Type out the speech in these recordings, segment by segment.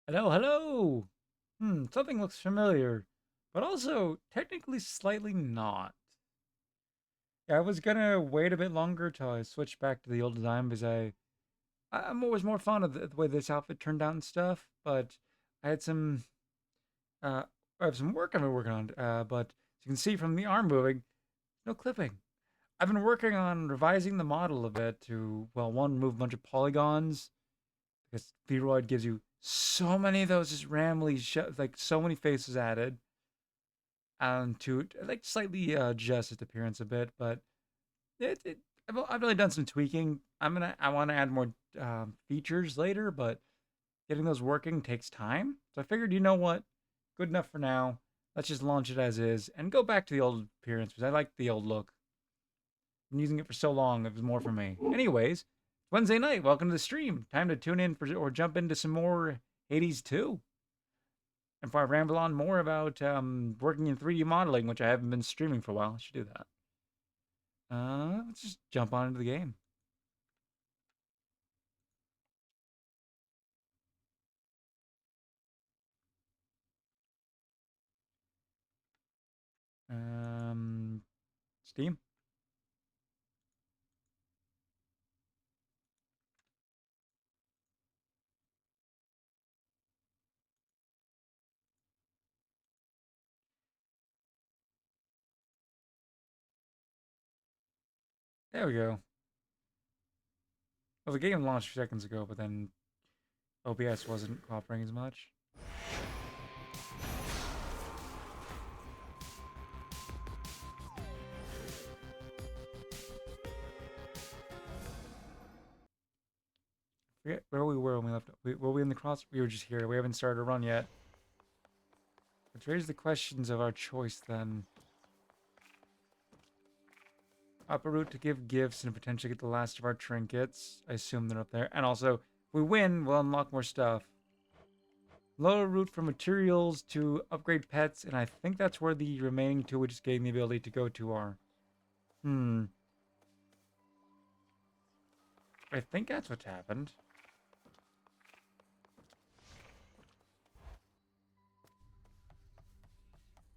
Hello, hello. Something looks familiar, but also technically slightly not. Yeah, I was gonna wait a bit longer till I switched back to the old design because I'm always more fond of the way this outfit turned out and stuff. But I had some uh I have some work I've been working on. But as you can see from the arm moving, no clipping. I've been working on revising the model a bit to, well, one, remove a bunch of polygons because Vroid gives you so many of those just randomly like so many faces added, to like slightly adjust its appearance a bit. But I've really done some tweaking. I want to add more features later, but getting those working takes time. So I figured, you know what, good enough for now. Let's just launch it as is and go back to the old appearance because I like the old look. Been using it for so long, it was more for me. Anyways, Wednesday night. Welcome to the stream. Time to tune in for or jump into some more Hades 2. And before I ramble on more about working in 3D modeling, which I haven't been streaming for a while, I should do that. Let's just jump on into the game. Um, Steam. There we go. Well, the game launched a few seconds ago, but then OBS wasn't cooperating as much. Forget where we were when we left. Were we in the cross? We were just here. We haven't started a run yet. Which raises the questions of our choice then. Up a route to give gifts and potentially get the last of our trinkets. I assume they're up there. And also, if we win, we'll unlock more stuff. Lower route for materials to upgrade pets, and I think that's where the remaining two we just gave me the ability to go to are. Hmm. I think that's what's happened.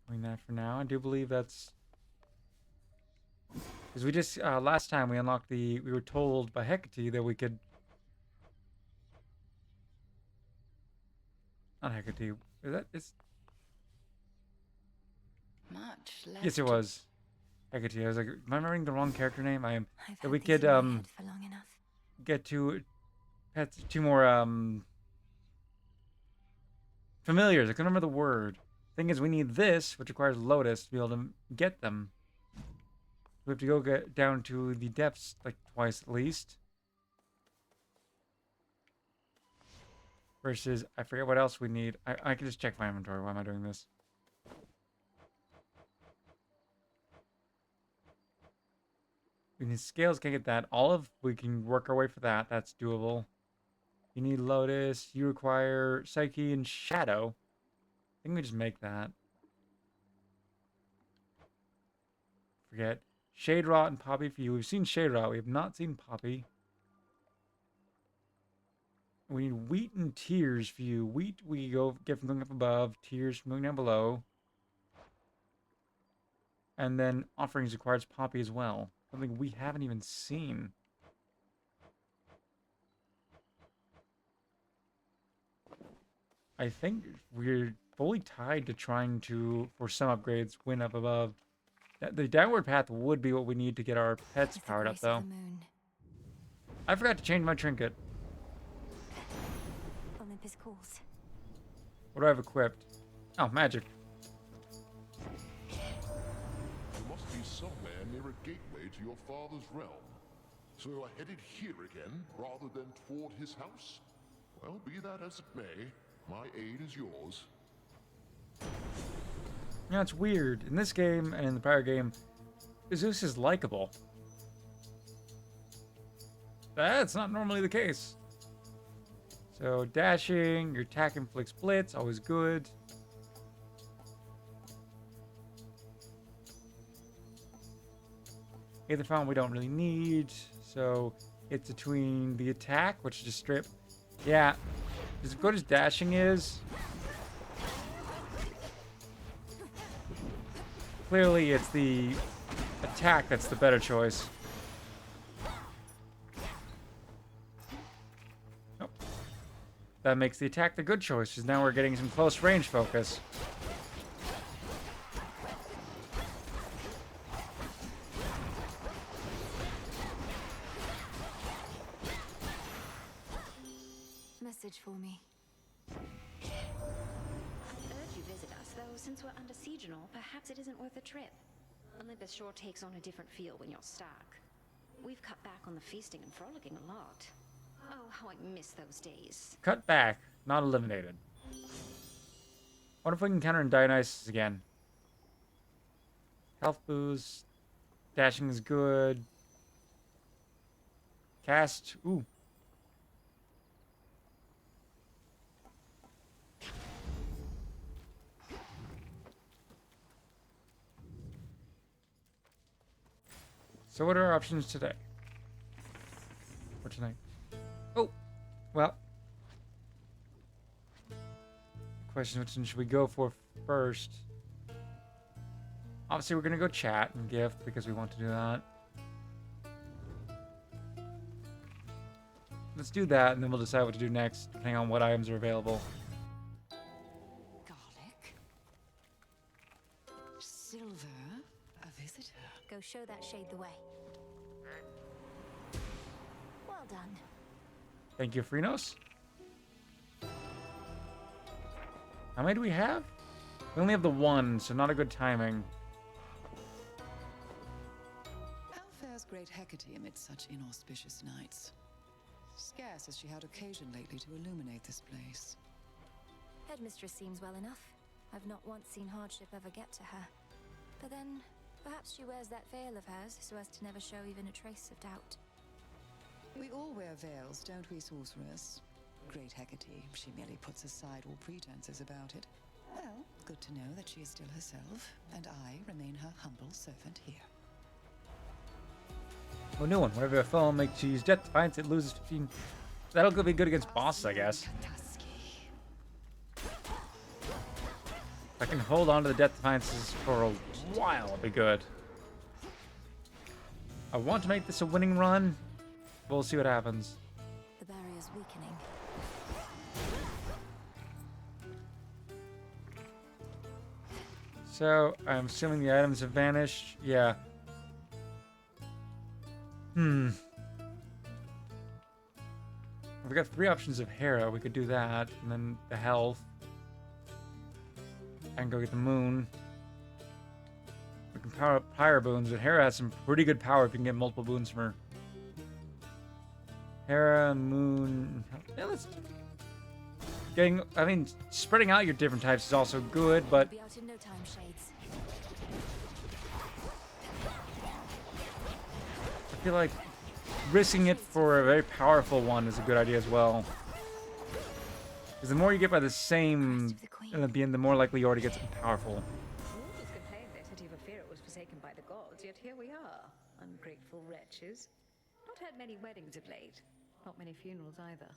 Doing that for now. I do believe that's because we just last time we unlocked the. We were told by Hecate that we could. Not Hecate. Is that? It's Much yes, it left to. was Hecate. I was like, am I remembering the wrong character name? I am. I've That had we this could in my head for long enough. get to pets, two more familiars. I can remember the word. Thing is, we need this, which requires Lotus to be able to get them. We have to go get down to the depths like twice at least. Versus, I forget what else we need. I can just check my inventory. Why am I doing this? We need scales, can't get that. Olive, we can work our way for that. That's doable. You need Lotus. You require Psyche and Shadow. I think we just make that. Forget. Shade Rot and Poppy for you. We've seen Shade Rot. We have not seen Poppy. We need Wheat and Tears for you. Wheat we go get from going up above. Tears from going down below. And then Offerings requires Poppy as well. Something we haven't even seen. I think we're fully tied to trying to, for some upgrades, win up above. The downward path would be what we need to get our pets With the powered up, grace of the though. moon, I forgot to change my trinket. Olympus calls. What do I have equipped? Oh, magic. You must be somewhere near a gateway to your father's realm. So you are headed here again, rather than toward his house? Well, be that as it may, my aid is yours. Yeah, it's weird. In this game and in the prior game, Zeus is likable. That's not normally the case. So dashing, your attack inflicts blitz, always good. Aether Fountain we don't really need, so it's between the attack, which is just strip. Yeah, As good as dashing is, clearly it's the attack that's the better choice. Nope. That makes the attack the good choice, because now we're getting some close range focus. Message for me. Urge you visit us, though since we're under siege and all, perhaps it isn't worth a trip. Olympus sure takes on a different feel when you're Stark. We've cut back on the feasting and frolicking a lot. Oh, how I miss those days. Cut back, not eliminated. What if we can counter in Dionysus again? Health boost. Dashing is good. Cast. Ooh. So what are our options today? For tonight? Oh, well. Question, which one should we go for first? Obviously, we're going to go chat and gift because we want to do that. Let's do that, and then we'll decide what to do next, depending on what items are available. Garlic? Silver? A visitor? Go show that shade the way. Well done. Thank you, Phrynos. How many do we have? We only have the one, so not a good timing. How fares great Hecate amid such inauspicious nights? Scarce has she had occasion lately to illuminate this place. Headmistress seems well enough. I've not once seen hardship ever get to her. But then, perhaps she wears that veil of hers so as to never show even a trace of doubt. We all wear veils, don't we, sorceress? Great Hecate, she merely puts aside all pretenses about it. Well, good to know that she is still herself, and I remain her humble servant here. Oh, new one. Whenever a foe makes you use Death Defiance, it loses 15. That'll be good against bosses, I guess. If I can hold on to the Death Defiances for a while, it'll be good. I want to make this a winning run. We'll see what happens. The barrier's weakening. So, I'm assuming the items have vanished. Yeah. We've got 3 options of Hera. We could do that. And then the health. And go get the moon. We can power up higher boons, but Hera has some pretty good power if you can get multiple boons from her. Hera, moon. Yeah, let's. I mean, spreading out your different types is also good, but. Be out in no time, Shades. I feel like risking it for a very powerful one is a good idea as well. Because the more you get by the same being, the more likely you already get something powerful. Mortals complained that Sativa was forsaken by the gods, yet here we are, ungrateful wretches. Not had many weddings of late. Not many funerals either.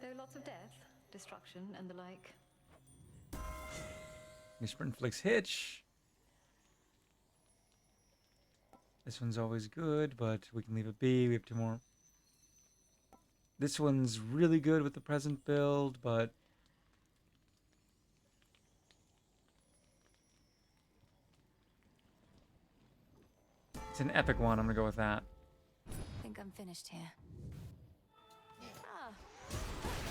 Though lots of death, destruction, and the like. Sprint Flicks Hitch. This one's always good, but we can leave it be. We have 2 more. This one's really good with the present build, but it's an epic one. I'm gonna go with that. Think I'm finished here. Ah,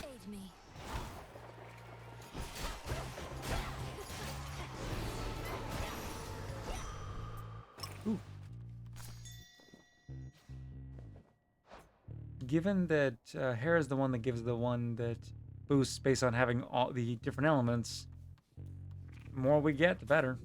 aid me. Ooh. Given that Hera is the one that gives the one that boosts based on having all the different elements, the more we get, the better.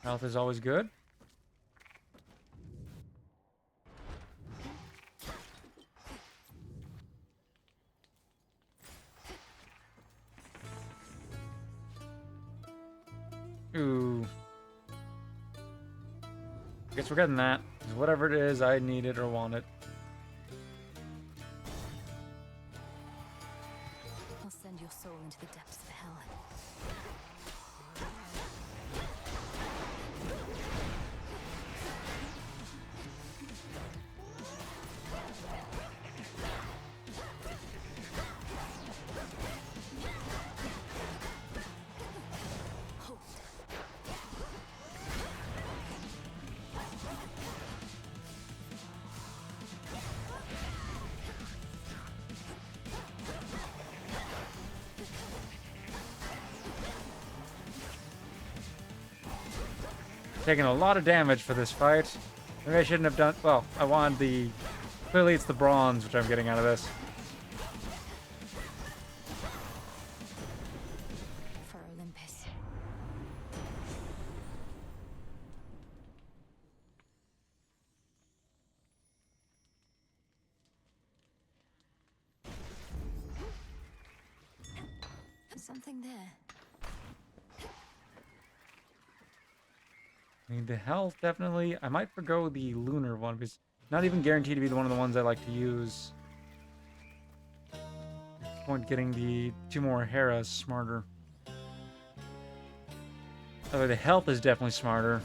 Health is always good. Ooh. Guess we're getting that. Whatever it is, I need it or want it. I'll send your soul into the depths of hell. Taking a lot of damage for this fight. Maybe I shouldn't have done... Well, I wanted the... Clearly it's the bronze, which I'm getting out of this. For Olympus. Something there. I mean, the health, definitely. I might forgo the lunar one, because not even guaranteed to be one of the ones I like to use. At this point, getting the 2 more Hera's smarter. Although the health is definitely smarter.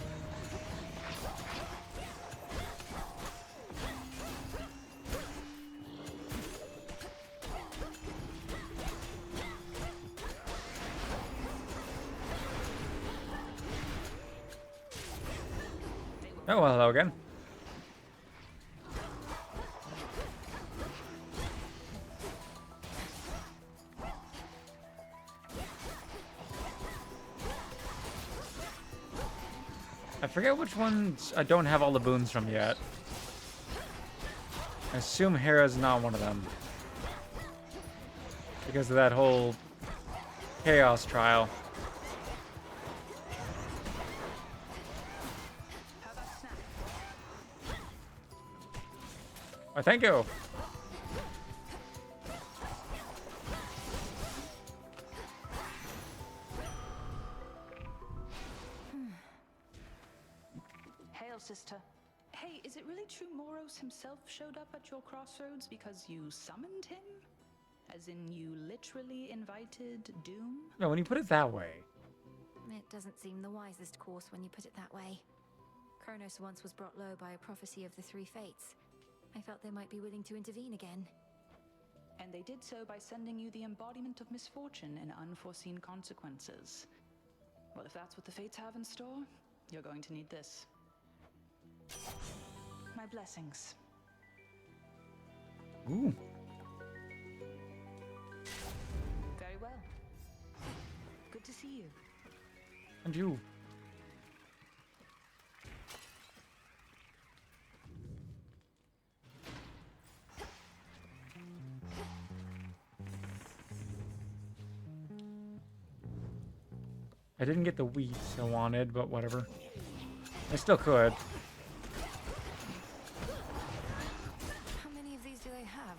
Oh, well, hello again. I forget which ones I don't have all the boons from yet. I assume Hera's not one of them. Because of that whole chaos trial. Oh, thank you. Hail, sister. Hey, is it really true Moros himself showed up at your crossroads because you summoned him? As in, you literally invited doom? No, when you put it that way. It doesn't seem the wisest course when you put it that way. Kronos once was brought low by a prophecy of the 3 fates. I felt they might be willing to intervene again. And they did so by sending you the embodiment of misfortune and unforeseen consequences. Well, if that's what the fates have in store, you're going to need this. My blessings. Ooh. Very well. Good to see you. And you. I didn't get the wheat I wanted, but whatever. I still could. How many of these do they have?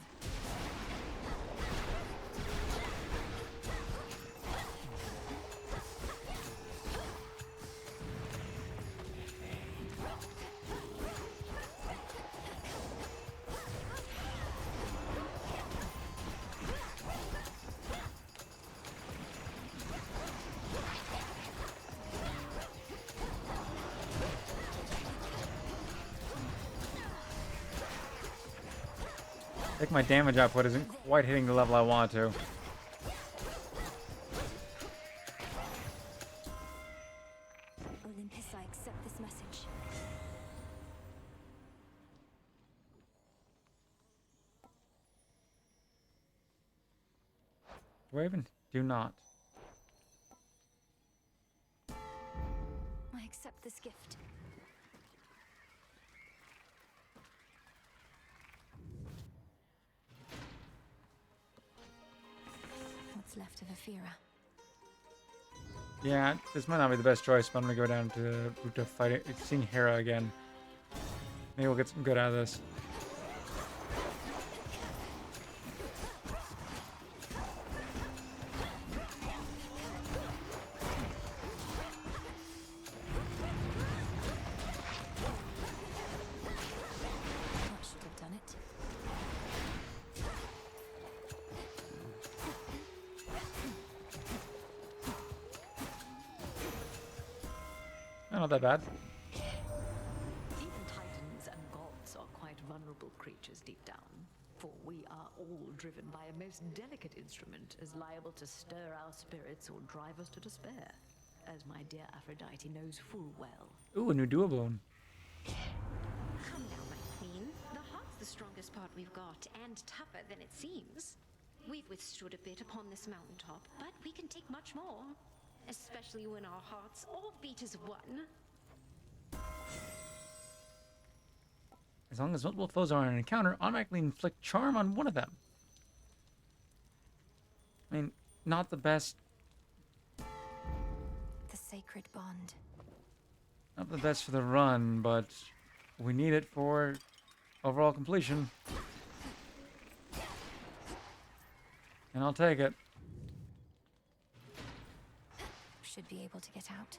I think my damage output isn't quite hitting the level I want to. Olympus, I accept this message. Raven, do not. I accept this gift. What's left of Aphira? Yeah, this might not be the best choice, but I'm gonna go down to Ruta fight it. Seeing Hera again. Maybe we'll get some good out of this. Not that bad. Even titans and gods are quite vulnerable creatures deep down, for we are all driven by a most delicate instrument as liable to stir our spirits or drive us to despair, as my dear Aphrodite knows full well. Ooh, a new duo bone. Come now, my queen. The heart's the strongest part we've got, and tougher than it seems. We've withstood a bit upon this mountaintop, but we can take much more. Especially when our hearts all beat as one. As long as multiple foes are in an encounter, automatically inflict charm on one of them. I mean, not the best. The sacred bond. Not the best for the run, but we need it for overall completion. And I'll take it. Should be able to get out.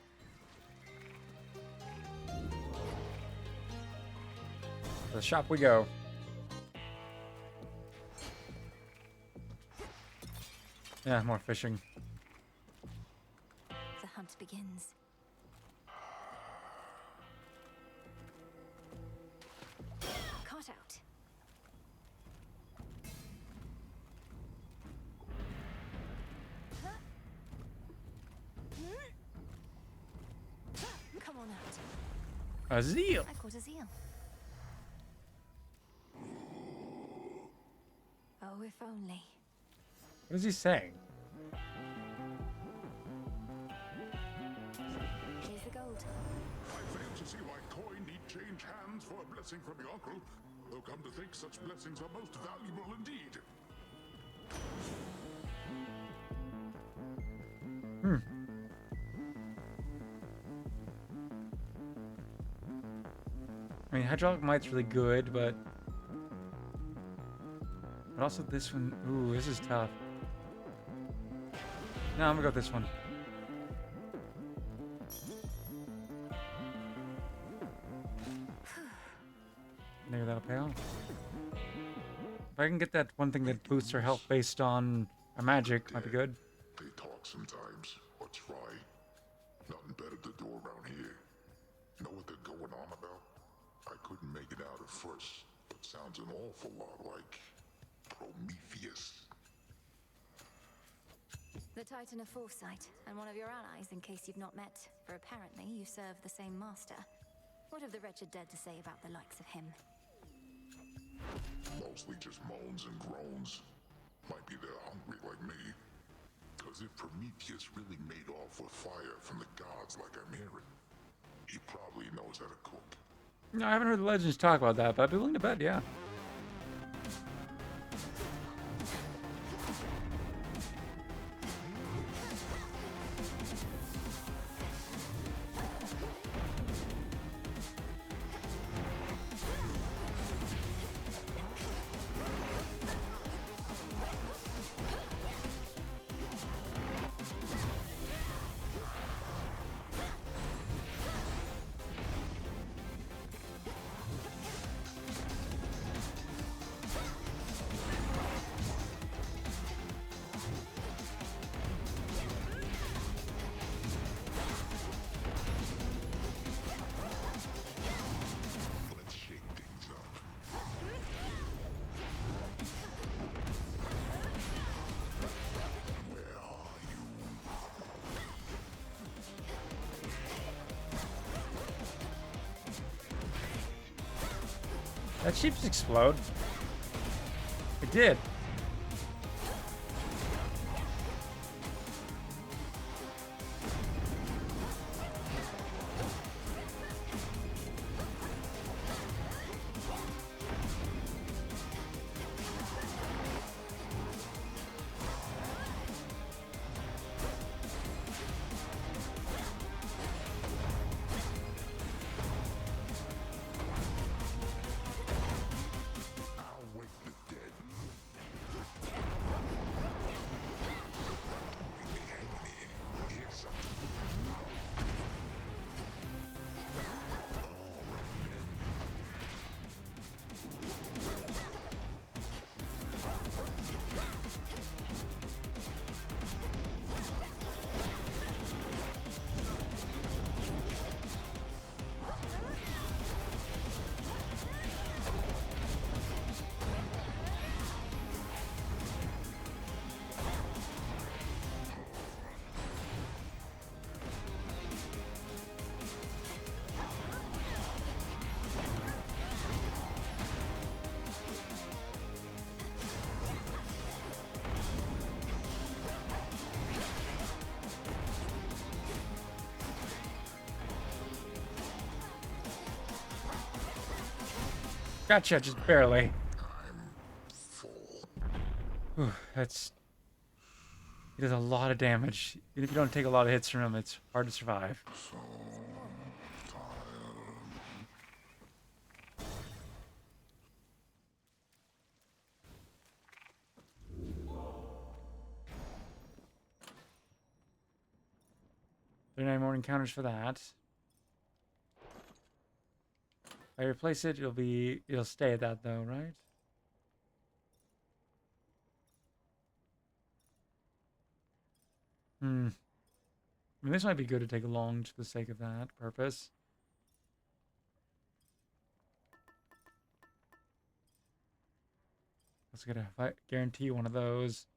To the shop we go. Yeah, more fishing. The hunt begins. Caught out. Come on out. A zeal. I caught a zeal. Oh, if only. What is he saying? Here's the gold. I fail to see why coin need change hands for a blessing from your uncle. Though come to think, such blessings are most valuable indeed. I mean, hydraulic mite's really good, but also this one. Ooh, this is tough. No, I'm gonna go with this one. Maybe that'll pay off. If I can get that one thing that boosts her health based on a magic, might be good. They talk sometimes, but try. Nothing better to do around here. Know what they're going on about? I couldn't make it out at first, but sounds an awful lot like Prometheus. The Titan of Foresight, and one of your allies in case you've not met, for apparently you serve the same master. What have the wretched dead to say about the likes of him? Mostly just moans and groans. Might be they're hungry like me. Cause if Prometheus really made off with fire from the gods like I'm hearing, he probably knows how to cook. No, I haven't heard the legends talk about that, but I'd be willing to bet, yeah. Let's shake things up. Where are you? That sheep just explode. It did. I'll wake the dead. Gotcha, just barely. Full. Whew, that's... He does a lot of damage. Even if you don't take a lot of hits from him, it's hard to survive. So tired. 39 more encounters for that. If I replace it, it'll stay at that though, right? I mean, this might be good to take along for the sake of that purpose. Let's get a guarantee one of those.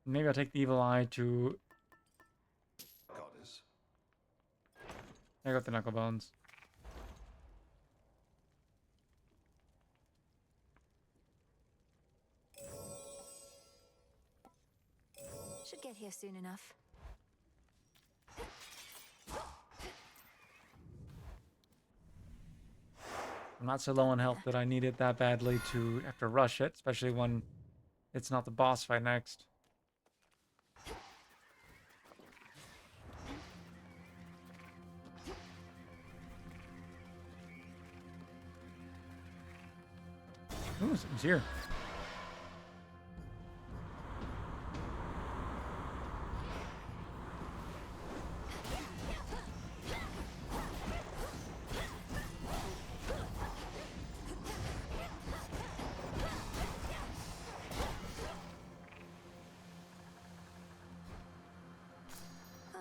Maybe I'll take the evil eye to... Goddess. I got the knuckle bones. Should get here soon enough. I'm not so low on health that I need it that badly to have to rush it, especially when it's not the boss fight next. Ooh, something's here. Oh.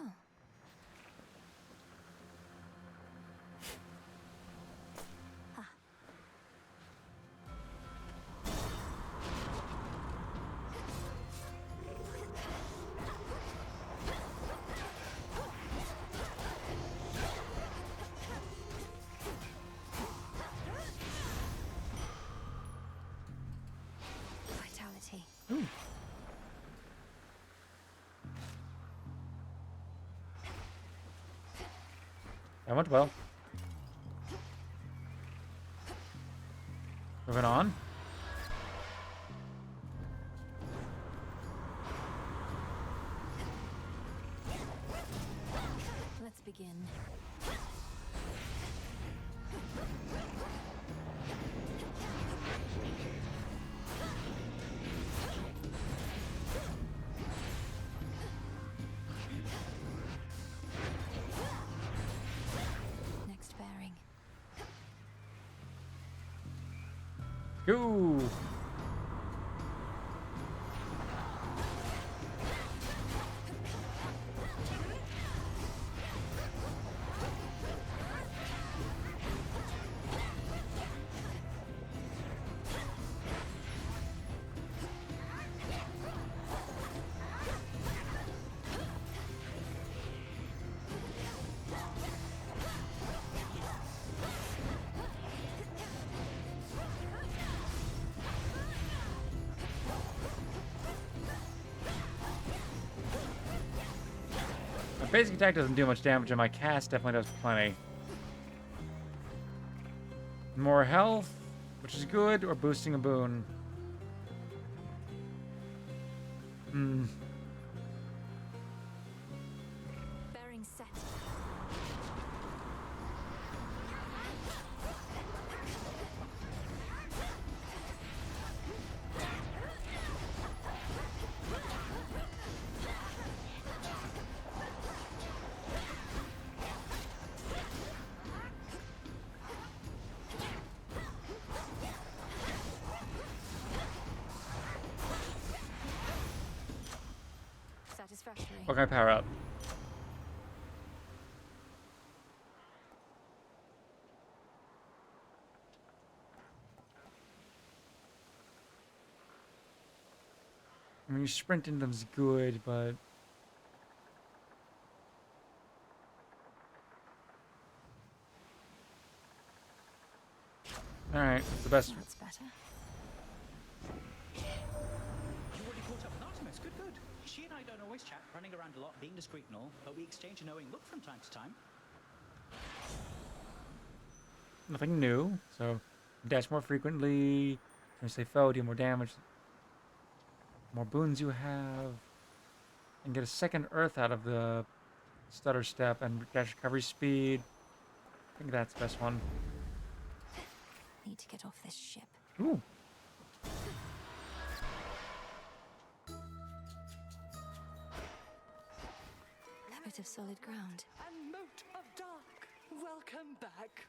Vitality. Ooh. That went well. Moving on. Let's begin. Next bearing. Go! My basic attack doesn't do much damage, and my cast definitely does plenty. More health, which is good, or boosting a boon. Bearing set. Satisfactory. What can I power up? I mean, sprinting them's good, but... Alright, it's the best. That's better. You already caught up with Artemis. Good, good. She She and I don't always chat, running around a lot, being discreet and all, but we exchange a knowing look from time to time. Nothing new. So, dash more frequently. When you say foe, deal more damage. More boons you have. And get a second earth out of the stutter step and dash recovery speed. I think that's the best one. Need to get off this ship. Ooh. A bit of solid ground. And moat of dark, welcome back.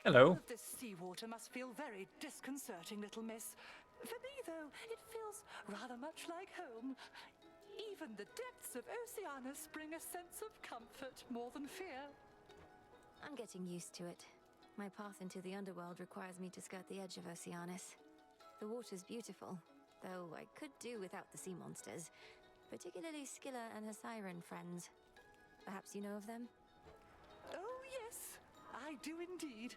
Hello. All of this seawater must feel very disconcerting, little miss. For me, though, it feels rather much like home. Even the depths of Oceanus bring a sense of comfort more than fear. I'm getting used to it. My path into the underworld requires me to skirt the edge of Oceanus. The water's beautiful, though I could do without the sea monsters, particularly Scylla and her siren friends. Perhaps you know of them? Oh, yes, I do indeed.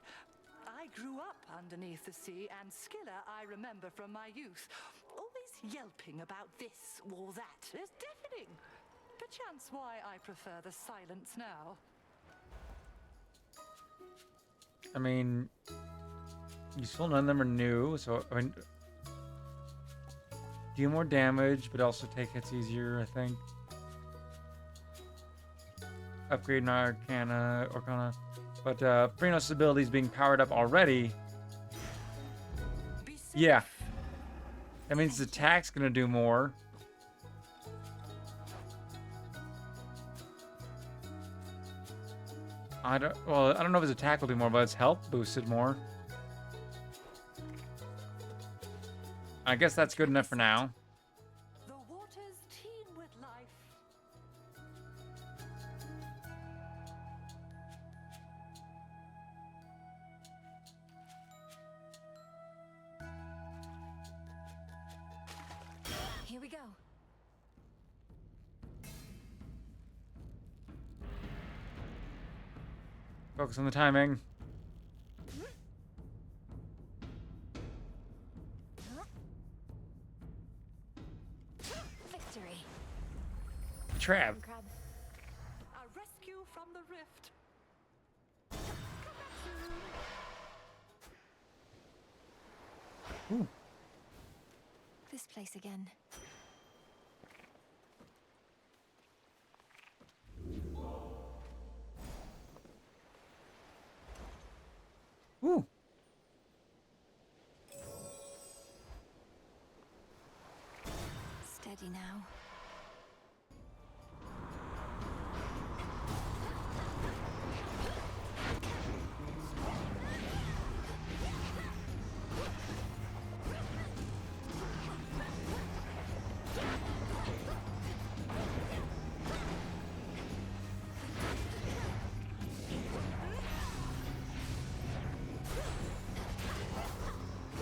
I grew up underneath the sea, and Scylla I remember from my youth. Always yelping about this or that. It's deafening. Perchance why I prefer the silence now. I mean, useful. None of them are new, so I mean, do more damage, but also take hits easier. I think. Upgrade Arcana, but Prinos' ability is being powered up already. Yeah, that means his attack's gonna do more. I don't know if his attack will do more, but his health boosted more. I guess that's good enough for now. The waters teem with life. Here we go. Focus on the timing. Victory. Trav. Crab. A rescue from the rift. Come back soon. Ooh. This place again. Ooh. Steady now.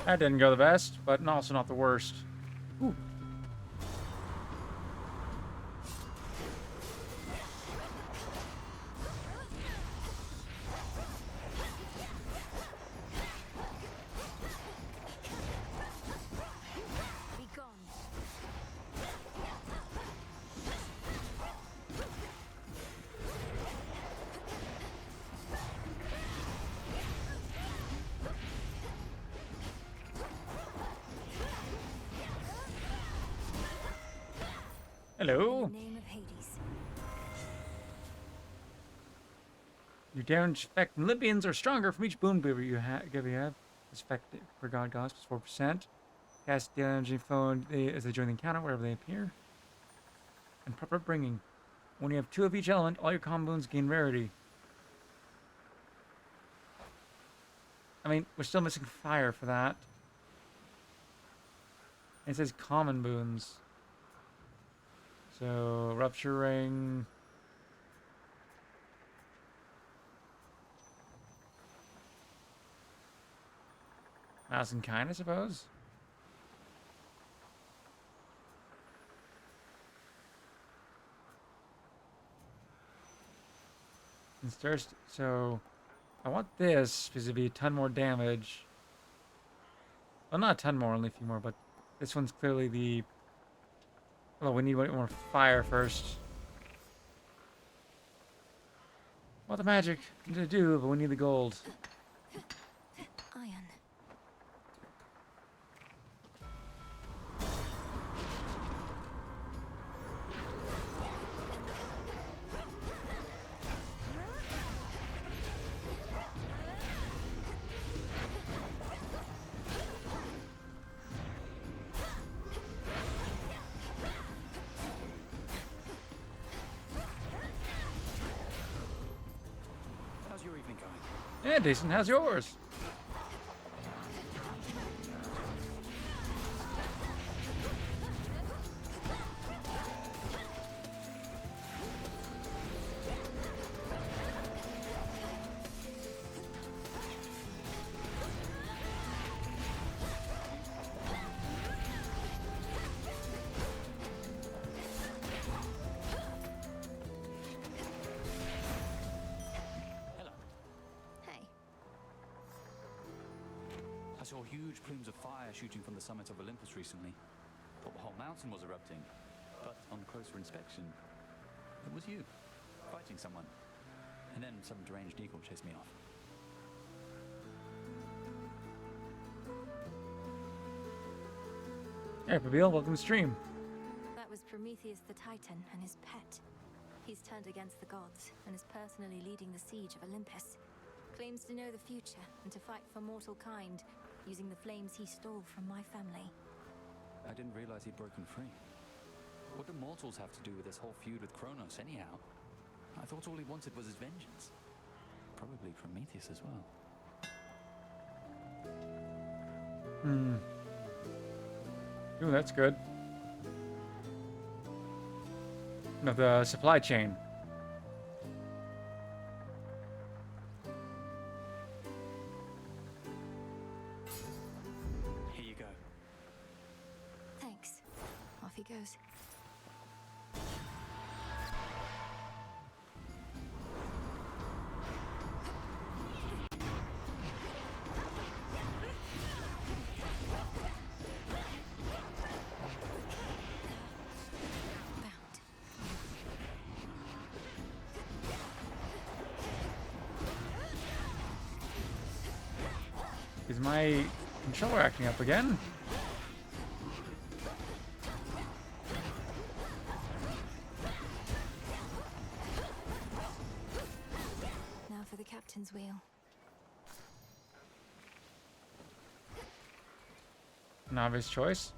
That didn't go the best, but also not the worst. Ooh. Be gone. Hello. In the name of Hades. Your damage effect and Libyans are stronger from each boon giver you have. This effect per god cost is 4%. Cast damage phone as they join the encounter wherever they appear. And proper bringing. When you have 2 of each element, all your common boons gain rarity. I mean, we're still missing fire for that. And it says common boons. So, Rupture Ring. Mouse and Kind, I suppose. And thirst. So, I want this because it'd be a ton more damage. Well, not a ton more, only a few more, but this one's clearly the Well, we need more fire first. Well, the magic to do, but we need the gold. Iron. How's your evening going? Yeah, decent. How's yours? Hello. Hey. I saw huge plumes of fire shooting from the summit of Olympus recently. Thought the whole mountain was erupting. But on closer inspection, it was you, fighting someone. And then some deranged eagle chased me off. Hey, Pabil, welcome to stream. That was Prometheus the Titan and his pet. He's turned against the gods and is personally leading the siege of Olympus. Claims to know the future and to fight for mortal kind, using the flames he stole from my family. I didn't realize he'd broken free. What do mortals have to do with this whole feud with Kronos anyhow? I thought all he wanted was his vengeance. Probably Prometheus as well. Ooh, that's good. No, the supply chain. Here you go. Thanks. Off he goes. Bound. Is my controller acting up again? Now for the captain's wheel. An obvious choice.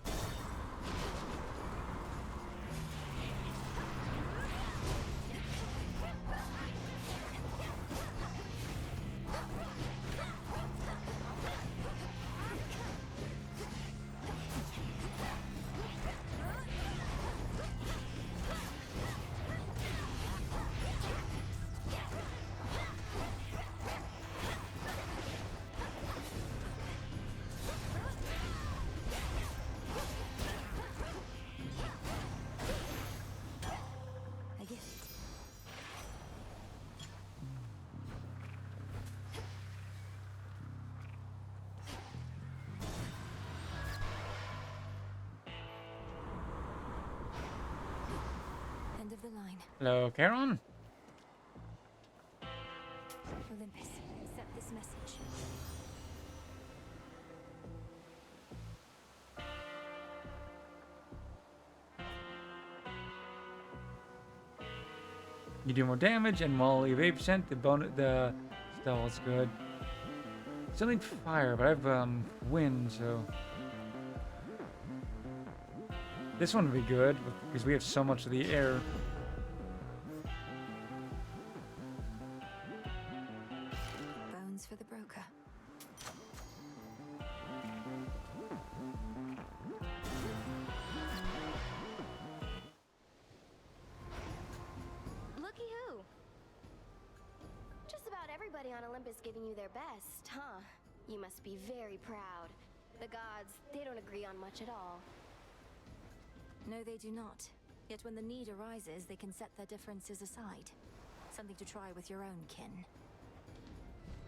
A gift. End of the line. Hello, Charon? Olympus, accept this message. You do more damage, and while you have 8%, the still is good. Still need fire, but I have wind, so this one would be good because we have so much of the air. Bones for the broker. Looky who! Just about everybody on Olympus giving you their best, huh? You must be very proud. The gods, they don't agree on much at all. No, they do not. Yet when the need arises, they can set their differences aside. Something to try with your own kin.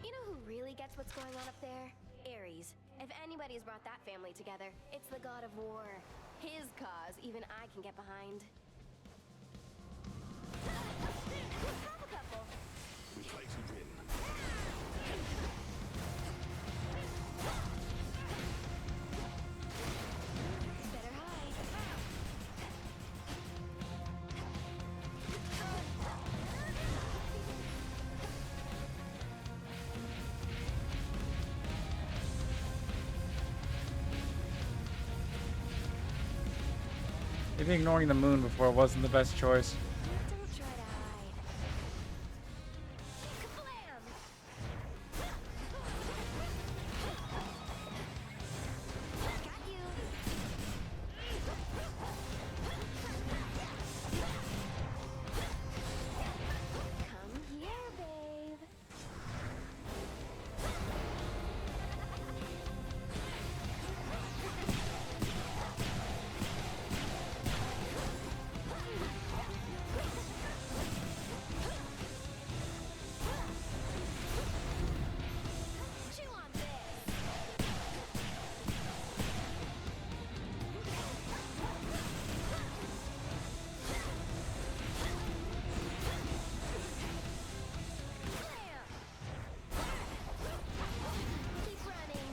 You know who really gets what's going on up there? Ares. If anybody's brought that family together, it's the god of war. His cause even I can get behind. Have a couple. We play to win. Better hide. Maybe ignoring the moon before wasn't the best choice. Don't try to hide. Kablam! Got you. Come here, babe. Chew on this. Blam! Keep running.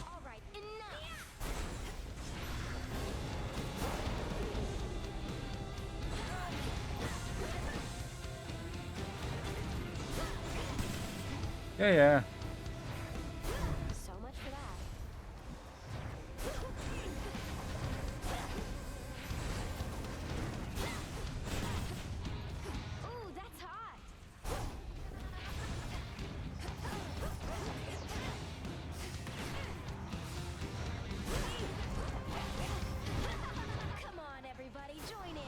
All right, enough. Yeah, yeah. So much for that. Ooh, that's hot. Come on, everybody, join in.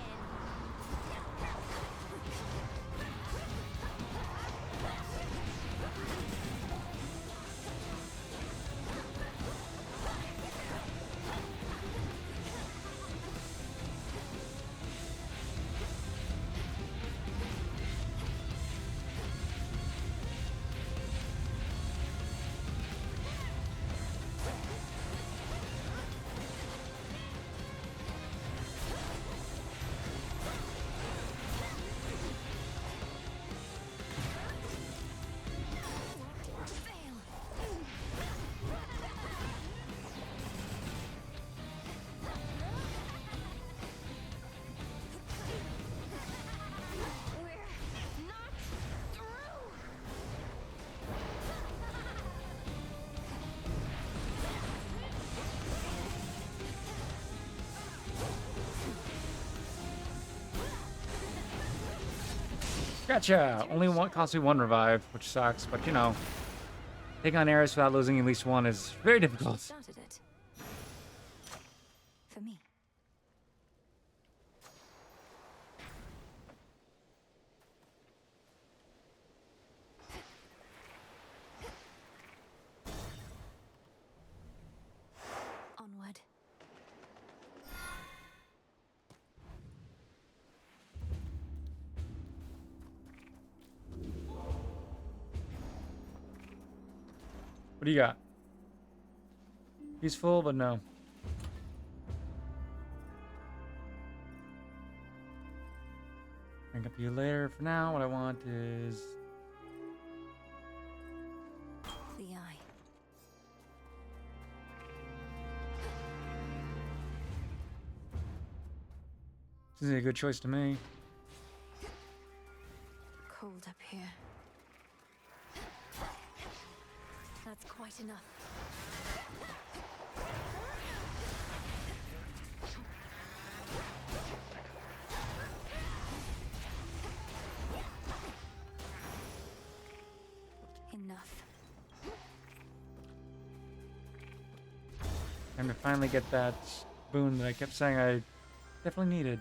Fail. We're not through. Gotcha! Only one cost me one revive, which sucks, but you know. Taking on Ares without losing at least one is very difficult. Started it. For me. Onward. What do you got? Peaceful, but no. Bring up you later. For now, what I want is The eye. Seems like a good choice to me. Cold up here. That's quite enough. Enough. Time to finally get that boon that I kept saying I definitely needed.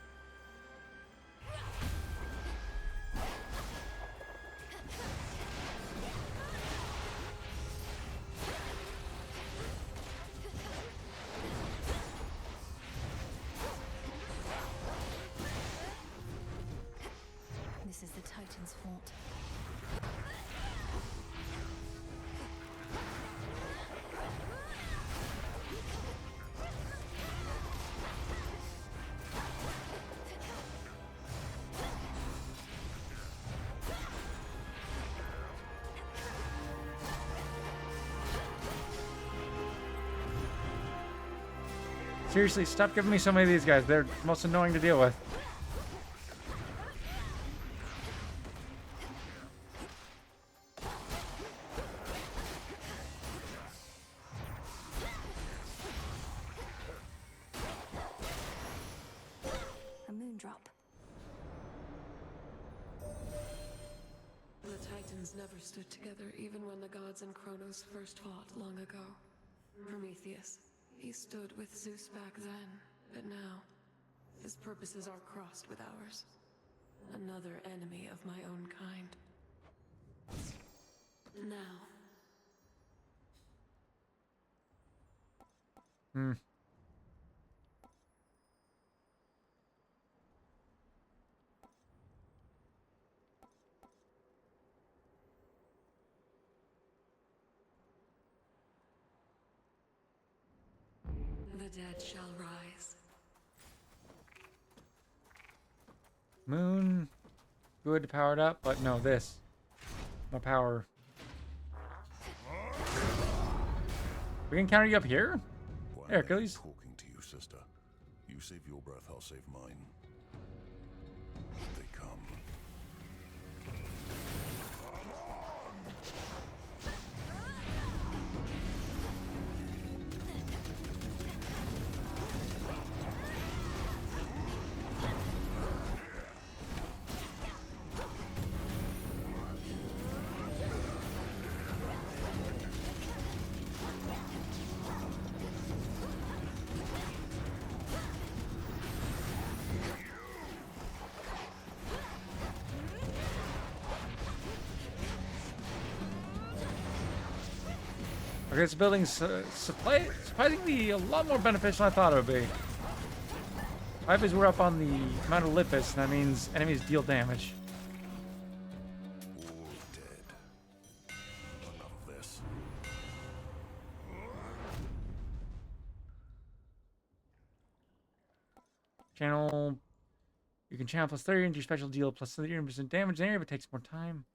This is the Titan Titans fought. Seriously, stop giving me so many of these guys. They're most annoying to deal with. A moon drop. The Titans never stood together even when the gods and Kronos first fought long ago. Prometheus, he stood with Zeus back then, but now his purposes are crossed with ours. Another enemy of my own kind. Now, Hmm. the dead shall rise. Moon. Good, powered up, but no, this. More power. We can counter you up here? Why There, am I Achilles. talking to you, sister? You save your breath, I'll save mine. They come. Okay, this building's surprisingly a lot more beneficial than I thought it would be. 5 is we're up on the Mount Olympus, and that means enemies deal damage. All dead. Enough of this. Channel. You can channel plus 30 into your special deal plus 30% damage in the area, but it takes more time.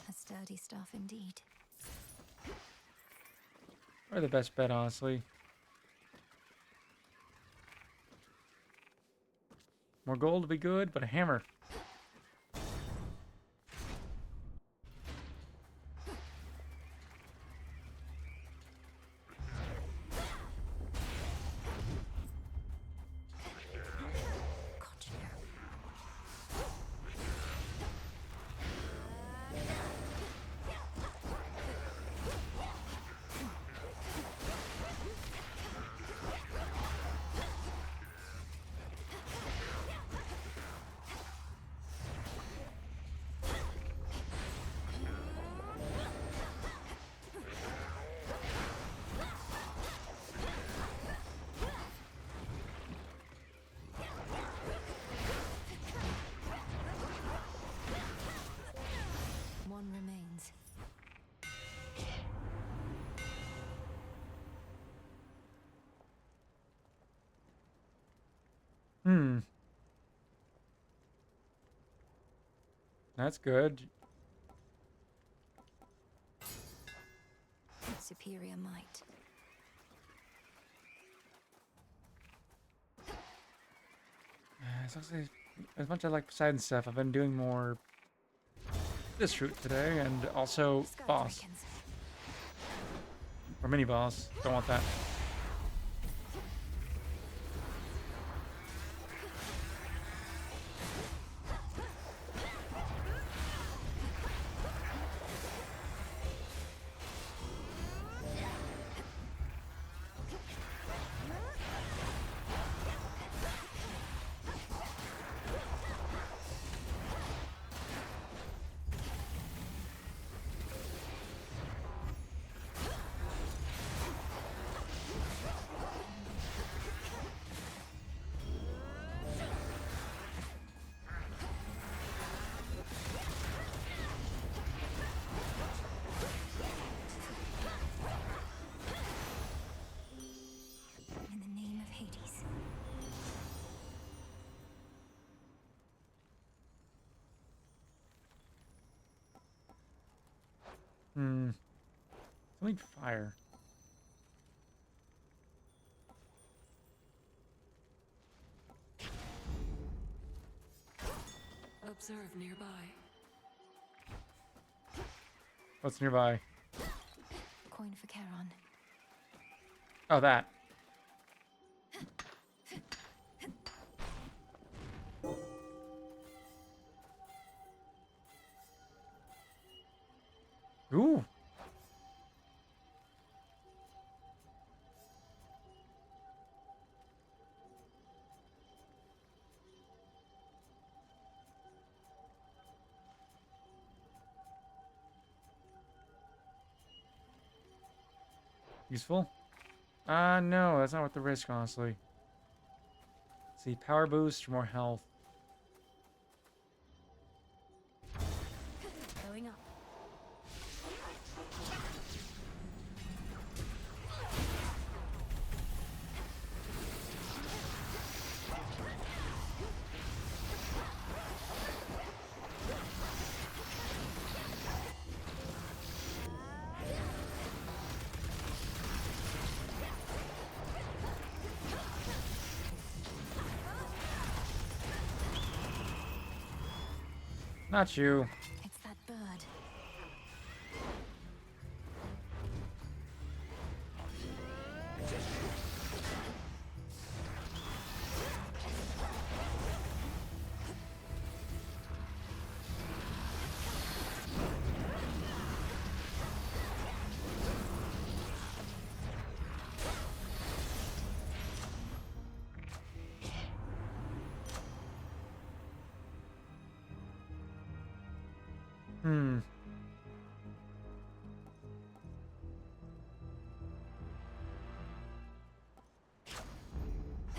A sturdy staff indeed. Or the best bet, honestly. More gold would be good, but a hammer. One remains. That's good. Superior might. As much as I like Poseidon stuff, I've been doing more this route today, and also Sky boss. Dragons. Or mini boss. Don't want that. Something fire. Observe nearby. What's nearby? Coin for Charon. Oh, that. Ooh. Useful? No, that's not worth the risk, honestly. See, power boost, more health. Going up. Not you. It's that bird.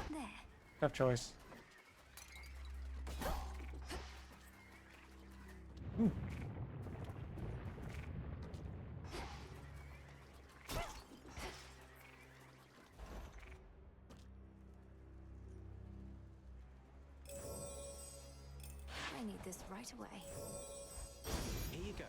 There. Tough choice. Ooh. I need this right away. Here you go.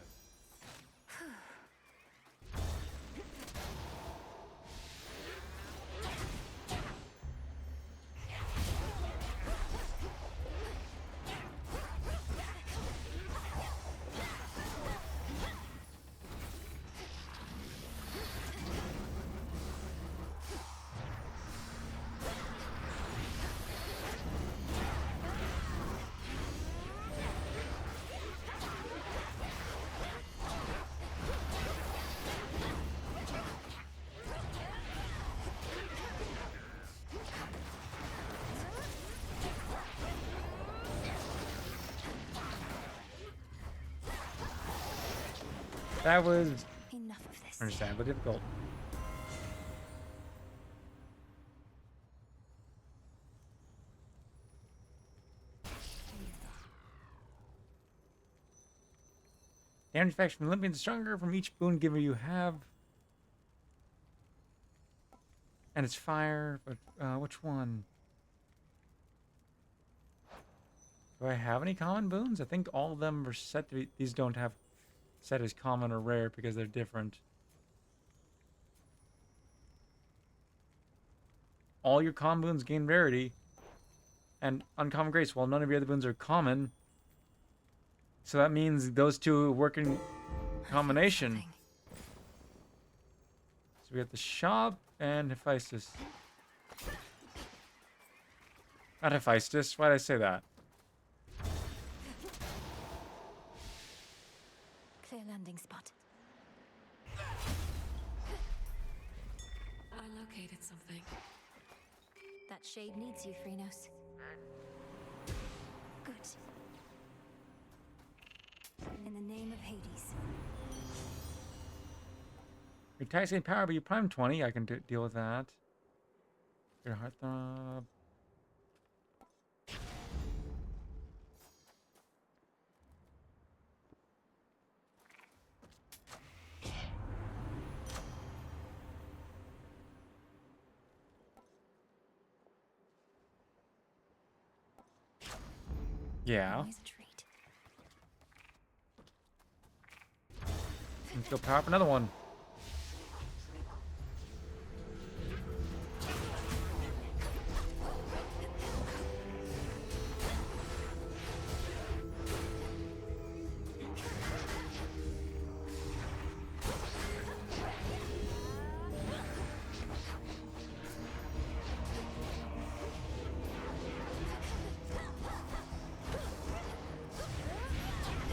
That was Enough of this. understandably difficult. Damage effects from Olympians stronger from each boon giver you have. And it's fire, but which one? Do I have any common boons? I think all of them are set to be, these don't have set as common or rare because they're different. All your common boons gain rarity and uncommon grace, while none of your other boons are common. So that means those two work in combination. So we have the shop and Hephaestus. Not Hephaestus, why did I say that? Clear landing spot. I located something. That shade needs you, Phrenos. Good. In the name of Hades. Your taxing power, but you prime 20. I can deal with that. Your heartthrob. Yeah. Always a treat. Let's go power up another one.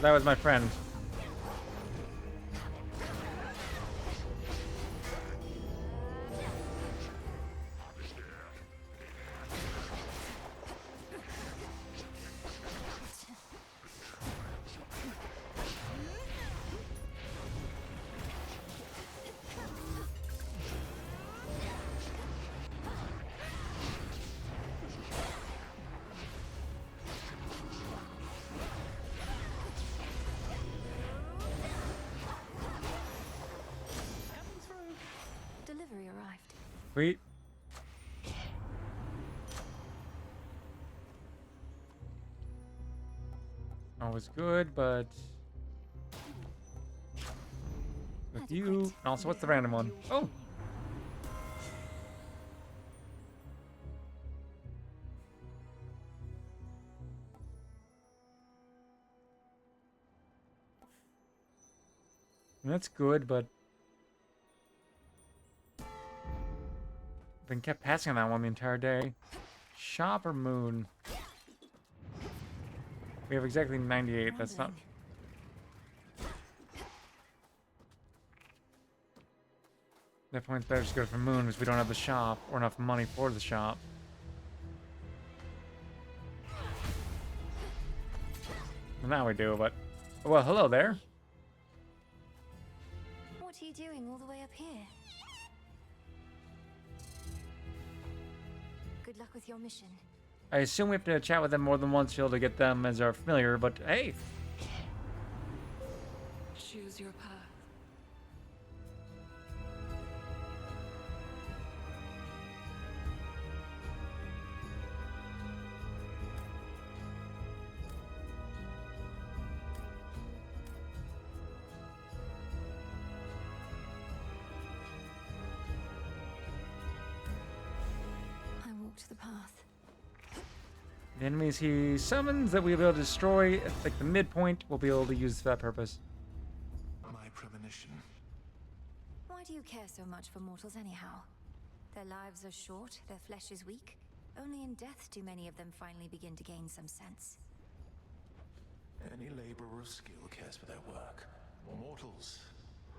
That was my friend. Delivery arrived. Sweet. Always good, but with you, and also what's the random one? Oh. That's good, but I've been kept passing on that one the entire day. Shop or moon? We have exactly 98. That's not. That point's better just go for moon because we don't have the shop or enough money for the shop. Well, now we do, but well, hello there. What are you doing all the way up here? Good luck with your mission. I assume we have to chat with them more than once to be able to get them as our familiar, but hey. Choose your path. I walked the path. The enemies he summons that we'll be able to destroy at like the midpoint, we'll be able to use for that purpose. My premonition. Why do you care so much for mortals anyhow? Their lives are short, their flesh is weak. Only in death do many of them finally begin to gain some sense. Any laborer of skill cares for their work. Mortals,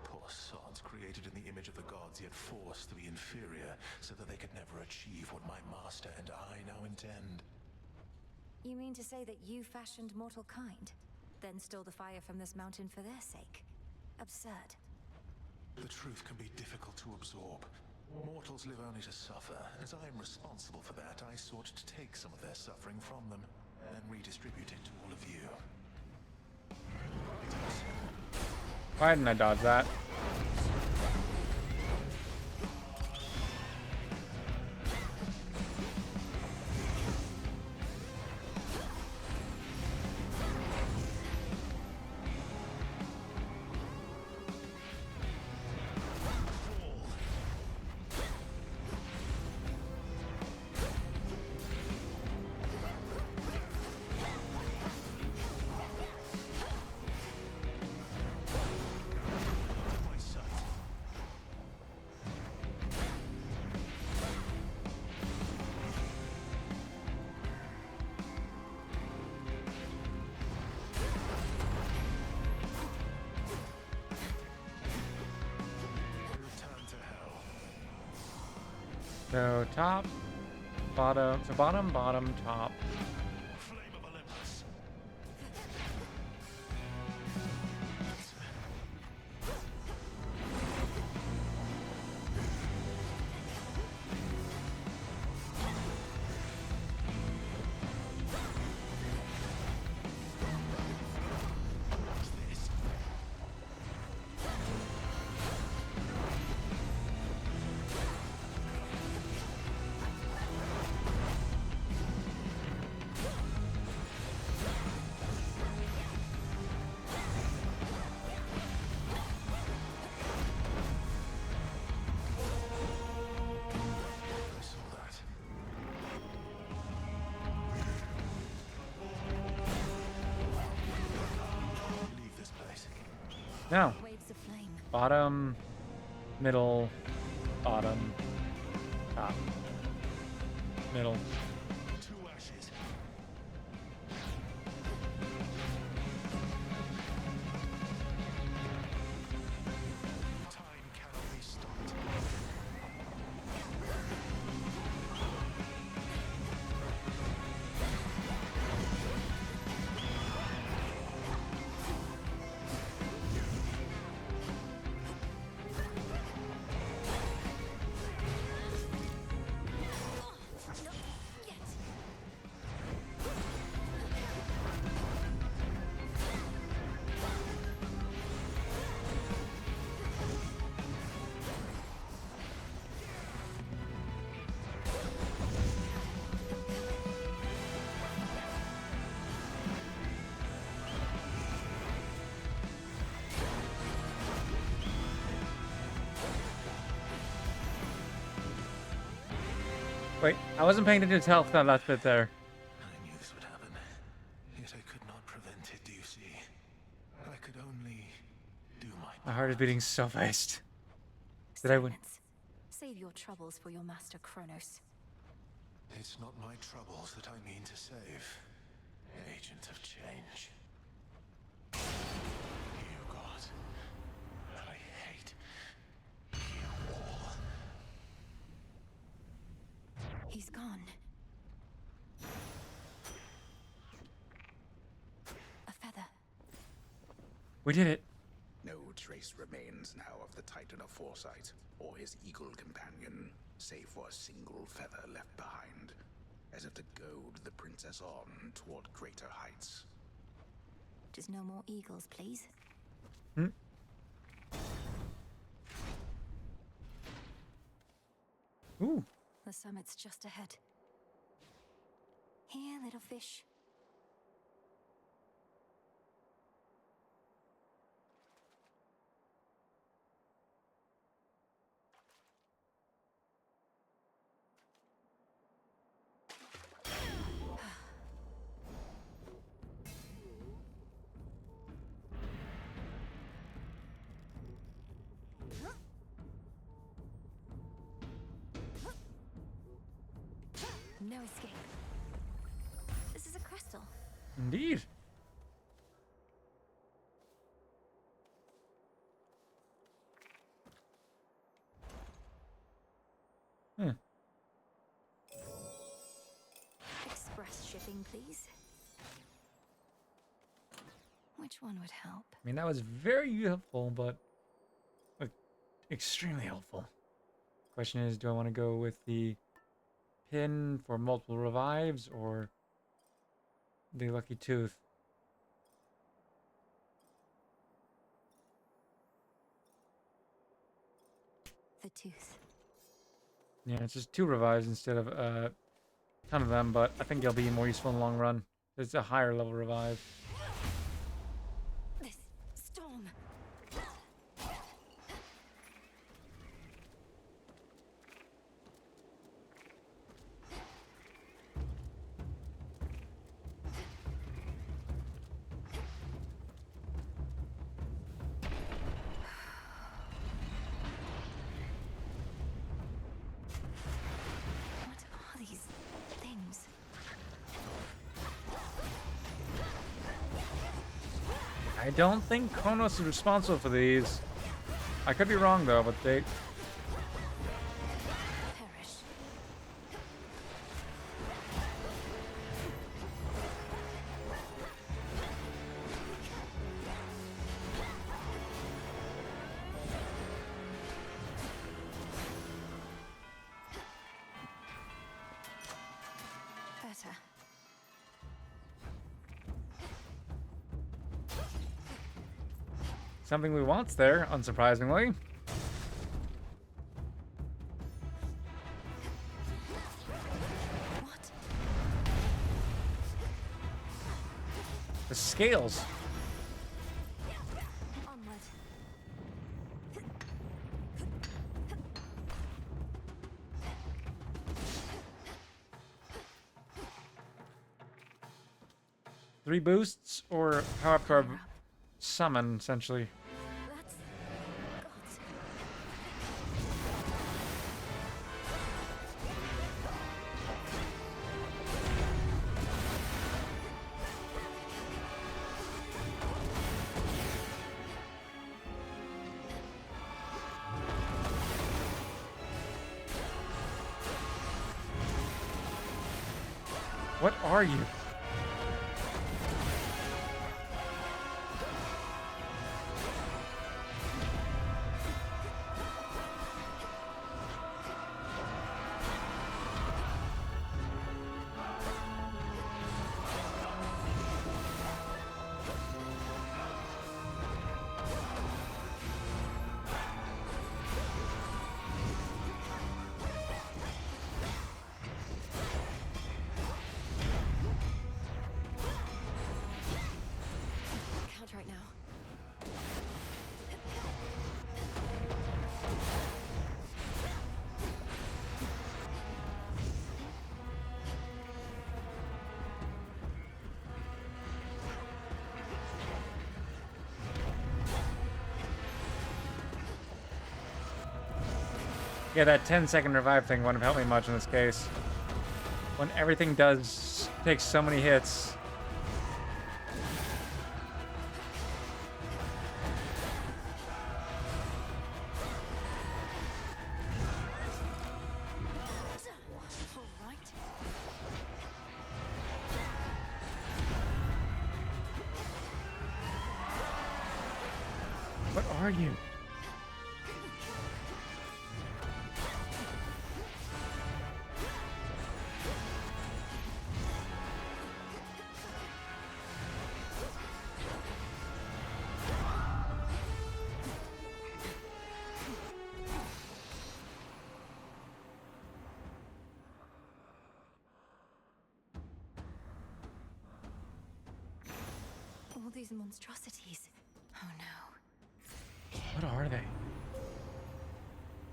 poor sods created in the image of the gods, yet forced to be inferior so that they could never achieve what my master and I now intend. You mean to say that you fashioned mortal kind, then stole the fire from this mountain for their sake? Absurd. The truth can be difficult to absorb. Mortals live only to suffer. As I am responsible for that, I sought to take some of their suffering from them and redistribute it to all of you. Why didn't I dodge that? So top, bottom, so bottom, bottom, top. Now, Waves of flame. bottom, middle, bottom, top, middle. Two ashes. Time cannot be stopped. Wait, I wasn't paying attention to health that last bit there. I knew this would happen, yet I could not prevent it, do you see? I could only do my My heart is beating so fast. Did I win? Silence. Save your troubles for your master Kronos. It's not my troubles that I mean to save. Agent of change. You, God. I hate you all. He's gone. A feather. We did it. No trace remains now of the Titan of Foresight or his eagle companion, save for a single feather left behind, as if to goad the princess on toward greater heights. Just no more eagles, please. Hmm. Ooh. The summit's just ahead. Here, little fish. No escape. This is a crystal. Indeed. Express shipping, please. Which one would help? I mean, that was very helpful, but like, extremely helpful. Question is, do I want to go with the pin for multiple revives or the lucky tooth? The tooth. Yeah, it's just 2 revives instead of a ton of them, but I think they'll be more useful in the long run. It's a higher level revive. This storm. What are these things? I don't think Kronos is responsible for these. I could be wrong though, but they... Perish. Better. Something we want there, unsurprisingly. What? The scales. Onward. 3 boosts, or how after I summon, essentially. What are you? Can't right now. Yeah, that 10-second revive thing wouldn't have helped me much in this case. When everything does take so many hits. All right. What are you? All these monstrosities. Oh no. What are they?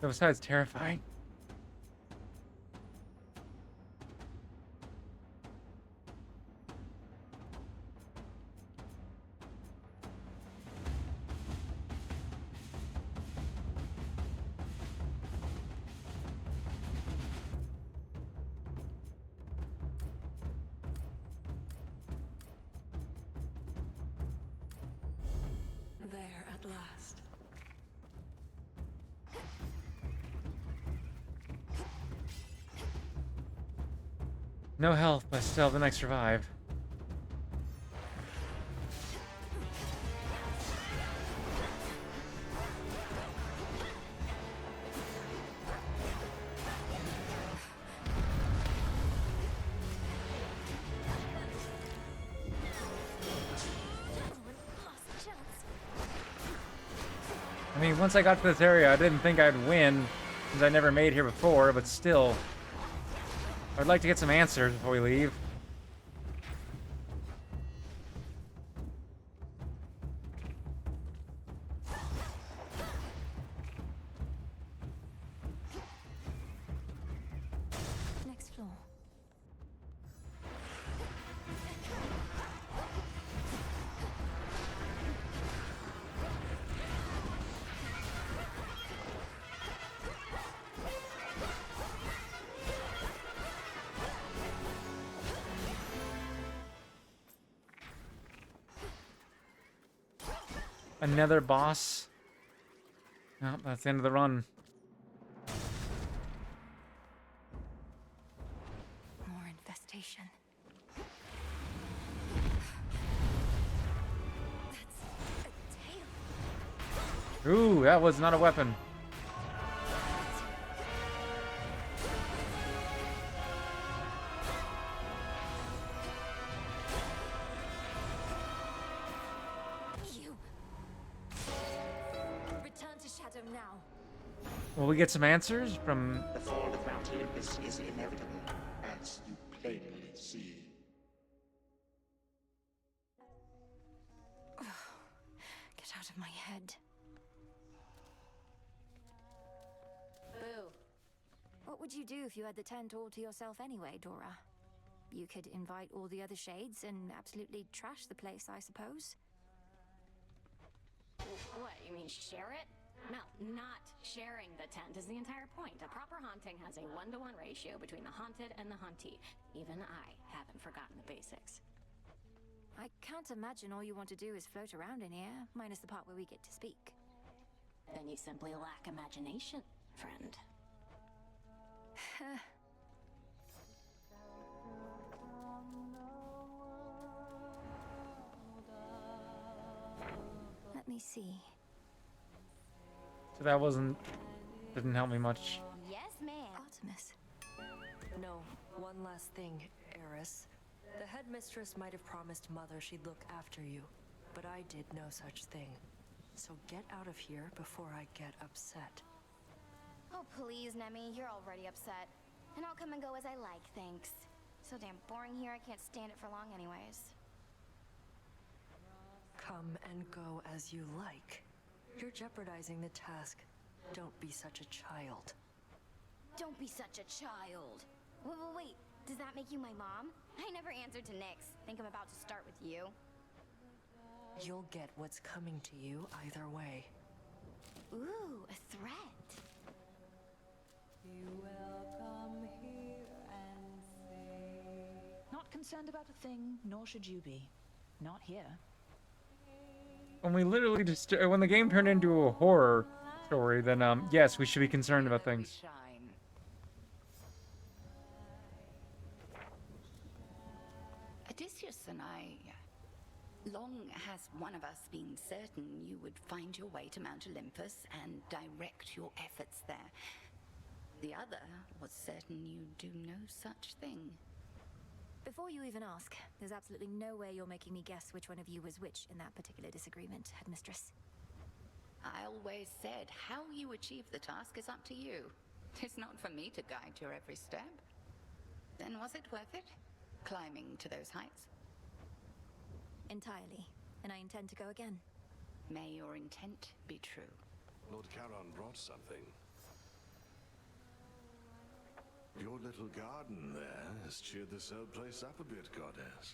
Besides terrifying. There at last. No health, but still the next revive. Last chance. I mean, once I got to this area, I didn't think I'd win, since I never made here before, but still. I'd like to get some answers before we leave. Next floor. Another boss. Oh, that's the end of the run. More infestation. That's a tail. Ooh, that was not a weapon. You. Return to Shadow now. Will we get some answers from... The fall of Mount Olympus is inevitable, as you plainly see. Get out of my head. Boo. What would you do if you had the tent all to yourself anyway, Dora? You could invite all the other shades and absolutely trash the place, I suppose. What, you mean share it? No, not sharing the tent is the entire point. A proper haunting has a 1-to-1 ratio between the haunted and the hauntee. Even I haven't forgotten the basics. I can't imagine all you want to do is float around in here, minus the part where we get to speak. Then you simply lack imagination, friend. me see. So that didn't help me much. Yes, ma'am. Artemis. No, one last thing, Eris. The headmistress might have promised Mother she'd look after you, but I did no such thing. So get out of here before I get upset. Oh, please, Nemi, you're already upset. And I'll come and go as I like, thanks. So damn boring here, I can't stand it for long anyways. Come and go as you like. You're jeopardizing the task. Don't be such a child. Don't be such a child. Wait, does that make you my mom? I never answered to Nyx. Think I'm about to start with you. You'll get what's coming to you either way. Ooh, a threat. You will come here and say... Not concerned about a thing, nor should you be. Not here. When we literally just when the game turned into a horror story, then yes, we should be concerned about things. Odysseus and I, long has one of us been certain you would find your way to Mount Olympus and direct your efforts there. The other was certain you do no such thing. Before you even ask, there's absolutely no way you're making me guess which one of you was which in that particular disagreement, Headmistress. I always said how you achieve the task is up to you. It's not for me to guide your every step. Then was it worth it? Climbing to those heights? Entirely. And I intend to go again. May your intent be true. Lord Charon brought something. Your little garden there has cheered this old place up a bit, Goddess.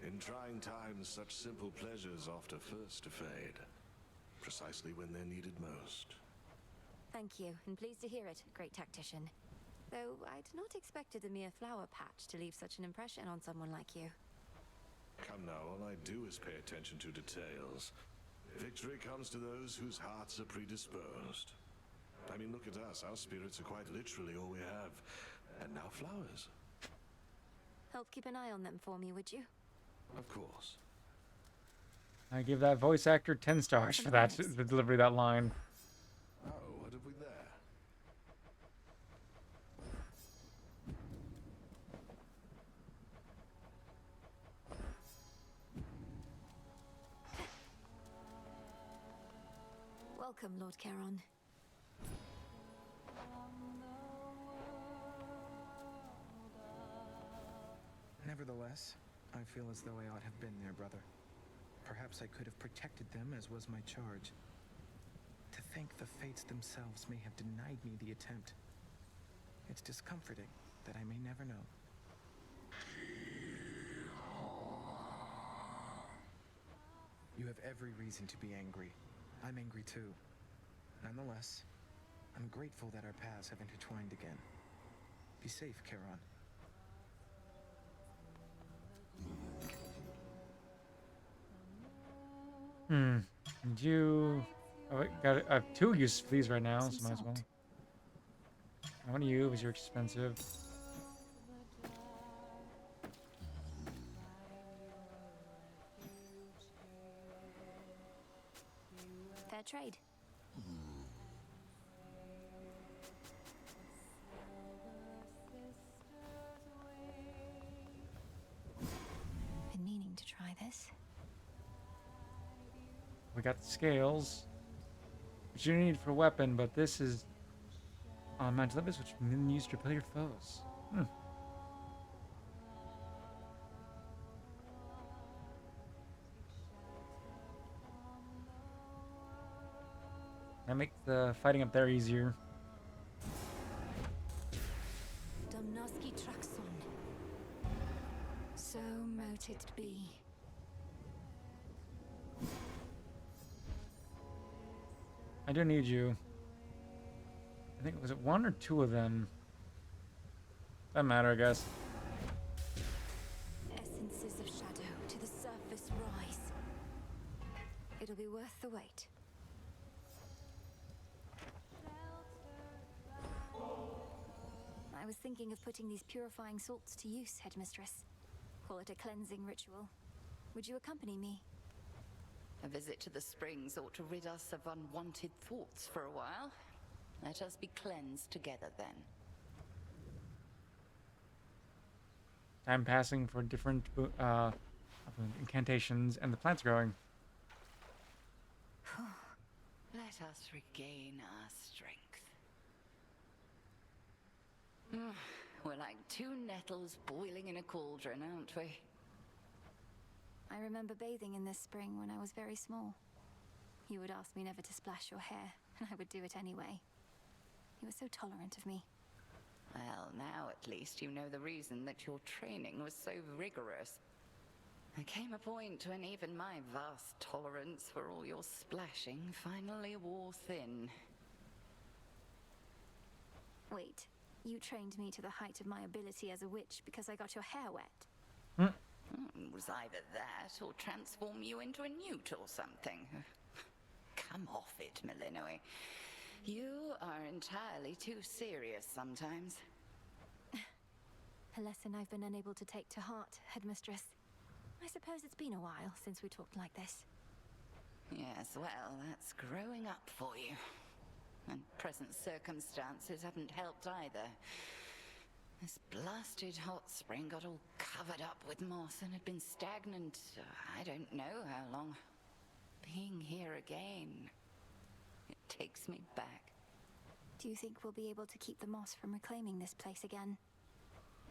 In trying times, such simple pleasures often first to fade. Precisely when they're needed most. Thank you, and pleased to hear it, great tactician. Though I'd not expected a mere flower patch to leave such an impression on someone like you. Come now, all I do is pay attention to details. Victory comes to those whose hearts are predisposed. I mean, look at us. Our spirits are quite literally all we have. And now flowers. Help keep an eye on them for me, would you? Of course. I give that voice actor 10 stars for that, the delivery of that line. Oh, what have we there? Welcome, Lord Charon. Nevertheless, I feel as though I ought have been there, brother. Perhaps I could have protected them, as was my charge. To think the fates themselves may have denied me the attempt. It's discomforting that I may never know. You have every reason to be angry. I'm angry too. Nonetheless, I'm grateful that our paths have intertwined again. Be safe, Charon. And you... Oh, I have 2 uses for these right now, so might as well. One of you is your expensive. Fair trade. Been meaning to try this. We got the scales, which you need for a weapon, but this is on Mount Olympus, which men used to repel your foes. That makes the fighting up there easier. Domnoski Traxon. So mote it be. I do need you. I think, was it 1 or 2 of them? Doesn't matter, I guess. Essences of shadow to the surface rise. It'll be worth the wait. I was thinking of putting these purifying salts to use, Headmistress. Call it a cleansing ritual. Would you accompany me? A visit to the springs ought to rid us of unwanted thoughts for a while. Let us be cleansed together then. Time passing for different incantations, and the plants growing. Let us regain our strength. We're like two nettles boiling in a cauldron, aren't we? I remember bathing in this spring when I was very small. You would ask me never to splash your hair, and I would do it anyway. You were so tolerant of me. Well, now at least you know the reason that your training was so rigorous. There came a point when even my vast tolerance for all your splashing finally wore thin. Wait, you trained me to the height of my ability as a witch because I got your hair wet? It was either that or transform you into a newt or something. Come off it, Melinoe. You are entirely too serious sometimes. A lesson I've been unable to take to heart, Headmistress. I suppose it's been a while since we talked like this. Yes, well, that's growing up for you. And present circumstances haven't helped either. This blasted hot spring got all covered up with moss and had been stagnant, I don't know how long. Being here again, it takes me back. Do you think we'll be able to keep the moss from reclaiming this place again?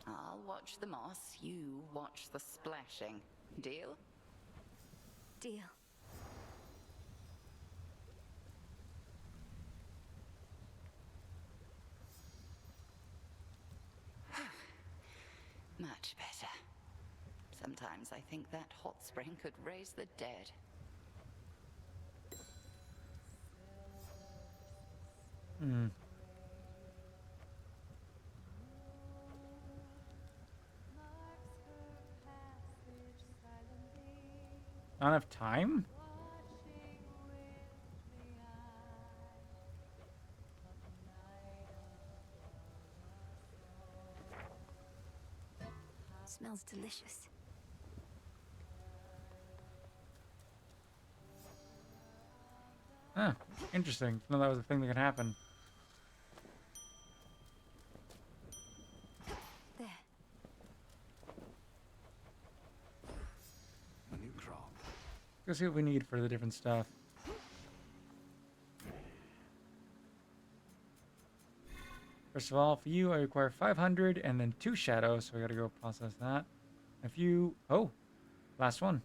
I'll watch the moss, you watch the splashing. Deal? Deal. Much better. Sometimes I think that hot spring could raise the dead. Not enough time? Smells delicious. Huh. Interesting. No, that was a thing that could happen. There. New crop. Let's see what we need for the different stuff. First of all, for you, I require 500 and then 2 shadows, so I gotta go process that. If you... Oh! Last one.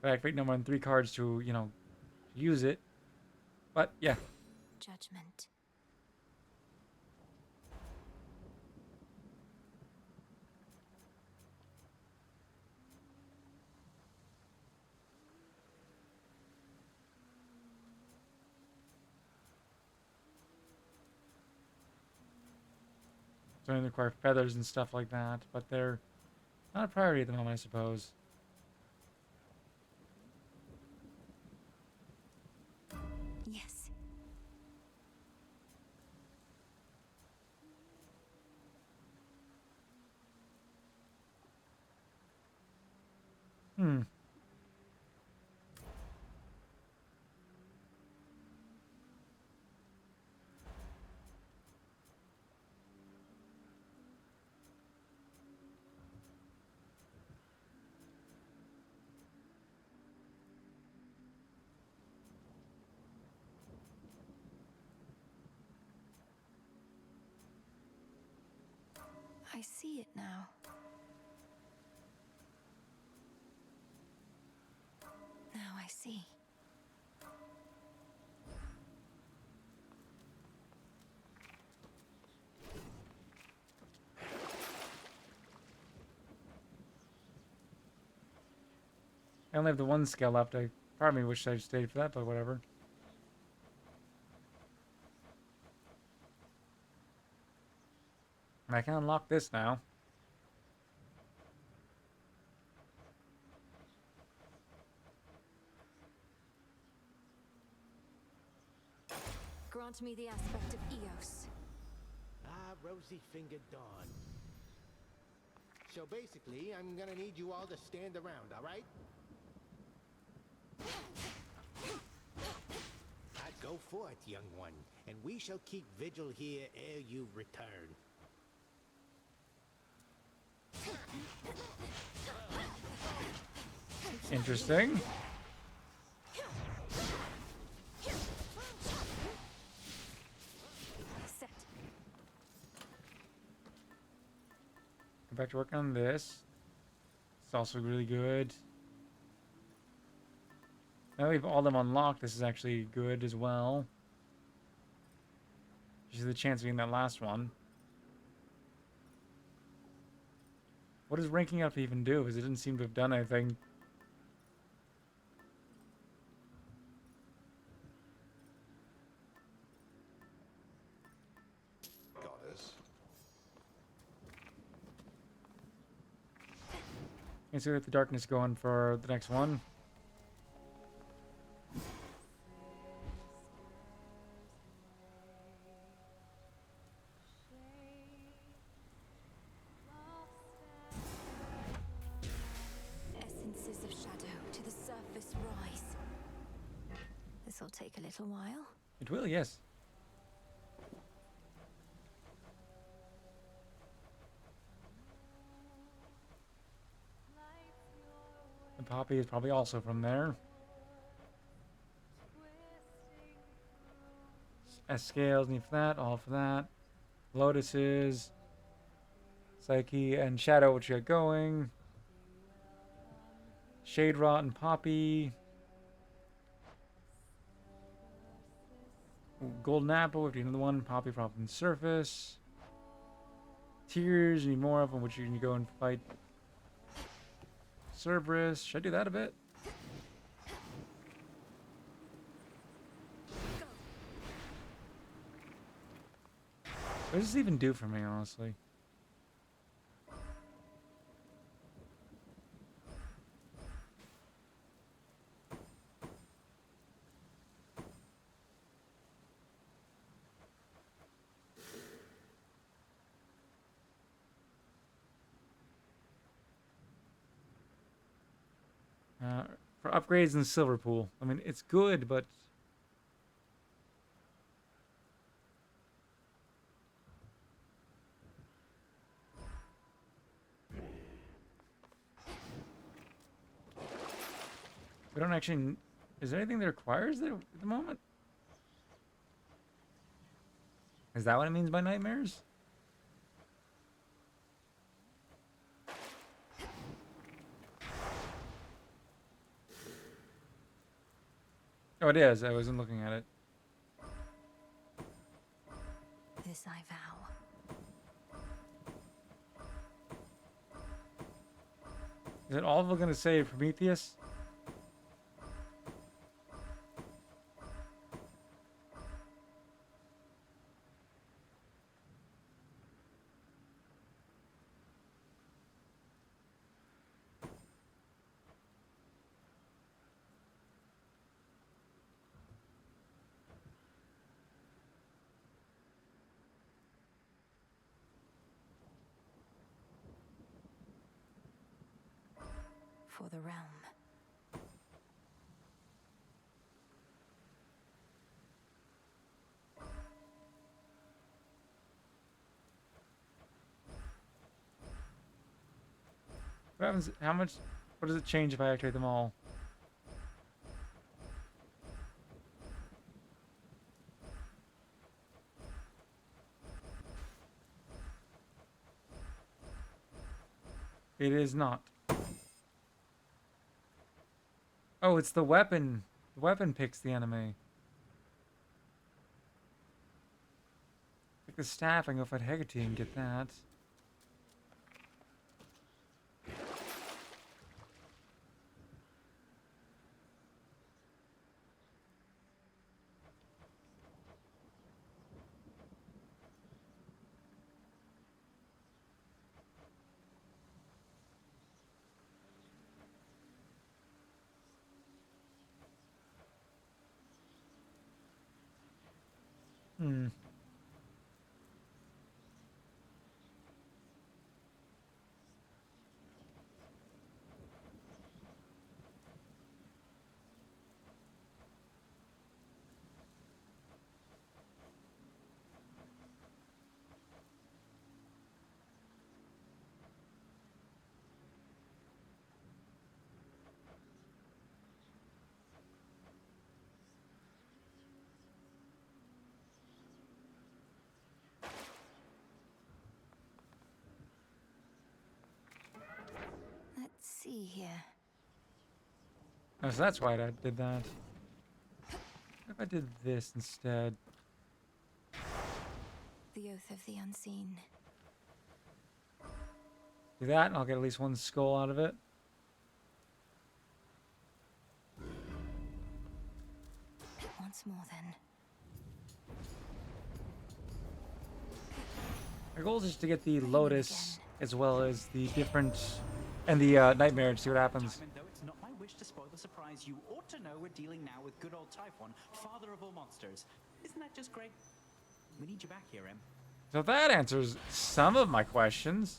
I activate no more than 3 cards to, you know, use it. But, yeah. Judgment. So I require feathers and stuff like that, but they're not a priority at the moment, I suppose. Yes. I see it now. Now I see. I only have the 1 skill left. I probably wish I stayed for that, but whatever. I can unlock this now. Grant me the aspect of Eos. Ah, rosy-fingered dawn. So basically, I'm gonna need you all to stand around, all right? Go forth, young one, and we shall keep vigil here ere you return. Interesting. Set. Go back to work on this. It's also really good. Now we have all of them unlocked. This is actually good as well. Just the chance of getting that last one. What does ranking up even do? Because it didn't seem to have done anything. Goddess. Let's see what the darkness going for the next one. Essences of shadow to the surface rise. This'll take a little while. It will, yes. The poppy is probably also from there. Scales, need for that, all for that. Lotuses, Psyche, and Shadow, which you got going. Shade Rot and Poppy. Golden Apple, if you need another one. Poppy from the surface. Tears, you need more of them, which you can go and fight. Cerberus, should I do that a bit? What does this even do for me, honestly? For upgrades in the silver pool. I mean, it's good, but... we don't actually... Is there anything that requires it at the moment? Is that what it means by nightmares? Oh, it is. I wasn't looking at it. This I vow. Is it all we're going to say Prometheus? For the realm. What happens? How much? What does it change if I activate them all? It is not. Oh, it's the weapon. The weapon picks the enemy. Pick the staff and go fight Hecate and get that. Hmm. see here. Oh, so that's why I did that. What if I did this instead? The Oath of the Unseen. Do that, and I'll get at least one skull out of it. Once more, then. My goal is just to get the Lotus as well as the different and the Nightmare and see what happens. Though it's not my wish to spoil the surprise, you ought to know we're dealing now with good old Typhon, father of all monsters. Isn't that just great? We need you back here, Em. So that answers some of my questions.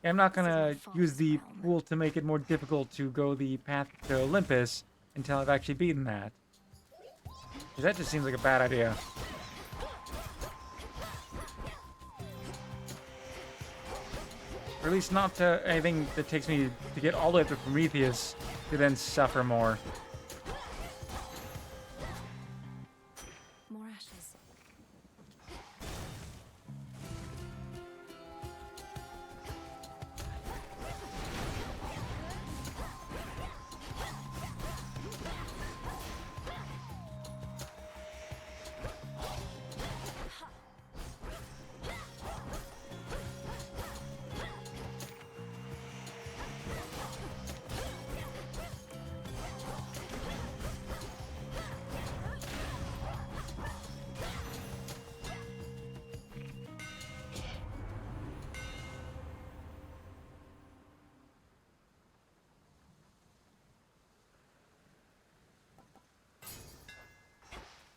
I'm not gonna use the pool to make it more difficult to go the path to Olympus until I've actually beaten that. 'Cause that just seems like a bad idea. Or at least not to anything that takes me to get all the way up to Prometheus to then suffer more. More ashes.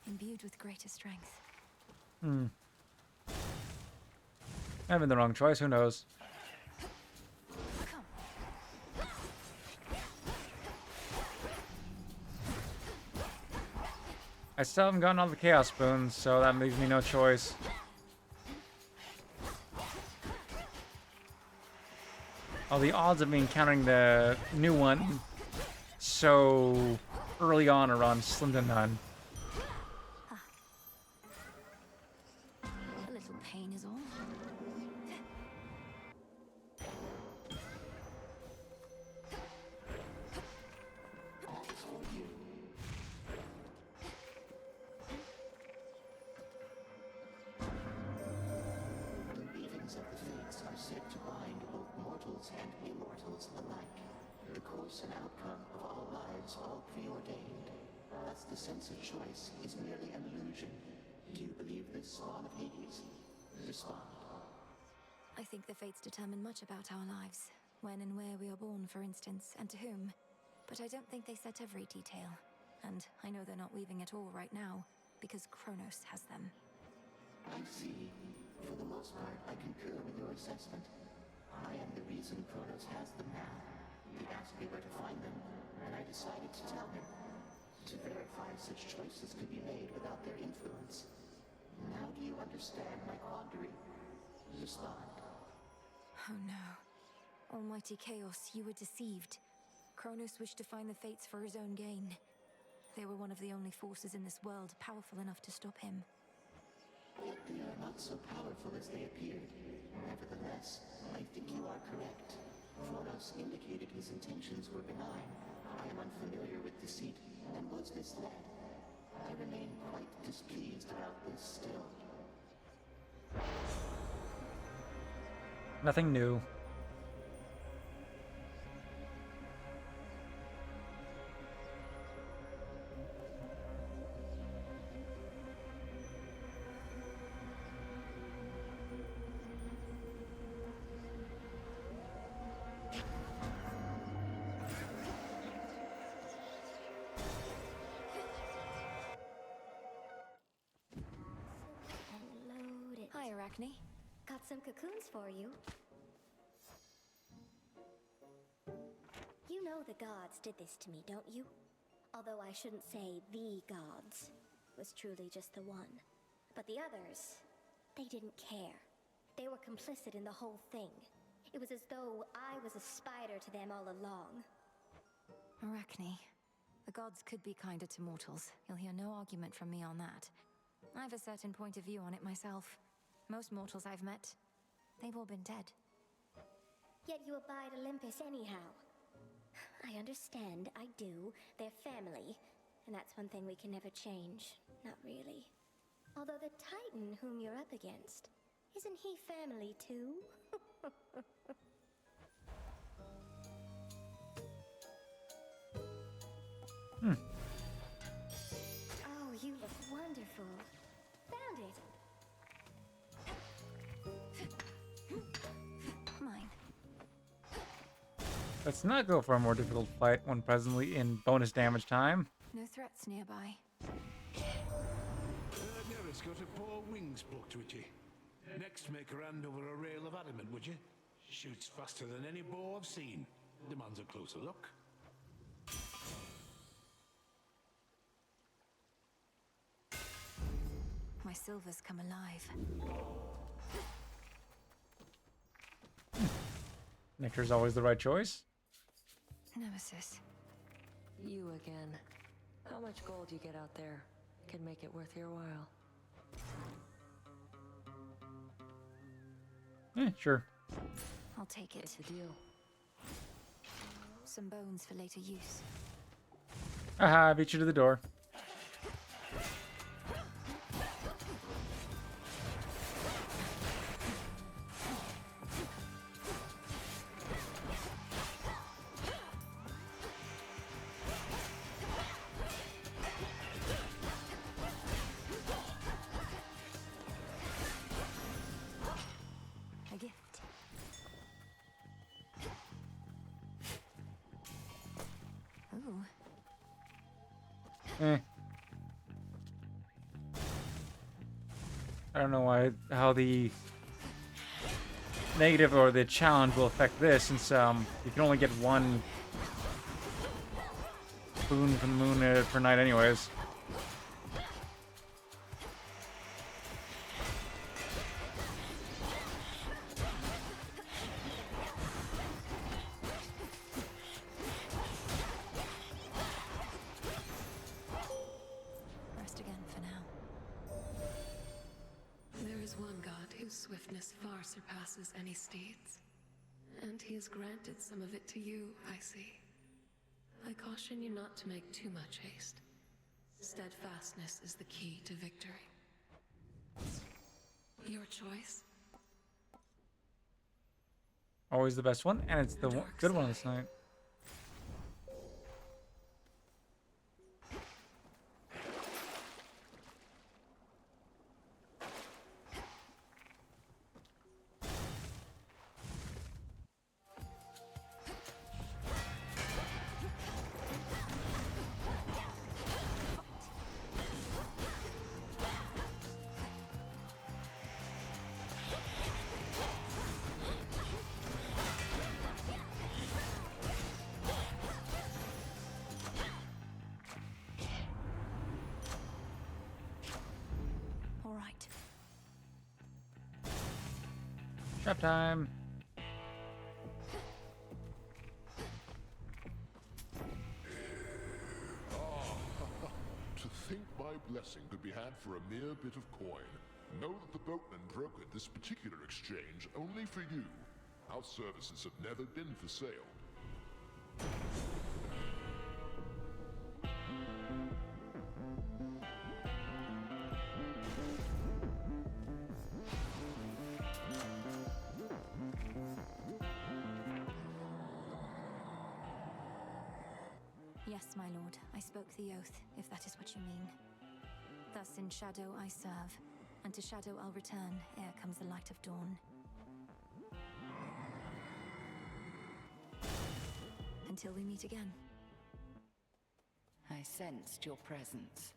Imbued with greater strength. I'm having the wrong choice, who knows? I still haven't gotten all the Chaos Spoons, so that leaves me no choice. Oh, the odds of me encountering the new one so early on are on slim to none. A little pain is all. The weavings of the fates are said to bind both mortals and immortals alike. The course and outcome of all lives all preordained. Thus the sense of choice is merely an illusion. Do you believe this, Spawn of Hades? Respond. I think the fates determine much about our lives. When and where we are born, for instance, and to whom. But I don't think they set every detail. And I know they're not weaving at all right now, because Kronos has them. I see. For the most part, I concur with your assessment. I am the reason Kronos has them now. He asked me where to find them, and I decided to tell him. To verify such choices could be made without their influence. Now do you understand my quandary? Respond. Oh no. Almighty Chaos, you were deceived. Kronos wished to find the fates for his own gain. They were one of the only forces in this world powerful enough to stop him. Yet they are not so powerful as they appeared. Nevertheless, I think you are correct. Kronos indicated his intentions were benign. I am unfamiliar with deceit and was misled. I remain quite displeased about this still. Nothing new. Loaded. Hi, Arachne. Got some cocoons for you. You know the gods did this to me, don't you? Although I shouldn't say the gods. It was truly just the one. But the others, they didn't care. They were complicit in the whole thing. It was as though I was a spider to them all along. Arachne. The gods could be kinder to mortals. You'll hear no argument from me on that. I have a certain point of view on it myself. Most mortals I've met, they've all been dead. Yet you abide Olympus anyhow. I understand, I do. They're family. And that's one thing we can never change. Not really. Although the Titan whom you're up against, isn't he family too? Oh, you look wonderful. Found it. Mine. Let's not go for a more difficult fight when presently in bonus damage time. No threats nearby. Never's got a paw wings plucked, would you? Next, make a hand over a rail of adamant, would you? Shoots faster than any bow I've seen. Demands a closer look. My silver's come alive. Nectar's always the right choice. Nemesis. You again. How much gold you get out there can make it worth your while. Sure. I'll take it. It's a deal. Some bones for later use. Aha, I beat you to the door. A gift. Ooh. I don't know how the negative or the challenge will affect this, since you can only get one boon from the moon per night anyways. Rest again for now. There is one god whose swiftness far surpasses any steed's. And he has granted some of it to you, I see. I caution you not to make too much haste. Steadfastness is the key to victory. Your choice? Always the best one, and it's the good one this night. All right. Trap time. To think my blessing could be had for a mere bit of coin. Know that the boatman brokered this particular exchange only for you. Our services have never been for sale. Yes, my lord, I spoke the oath, if that is what you mean. Thus in shadow I serve, and to shadow I'll return ere comes the light of dawn. Until we meet again. I sensed your presence.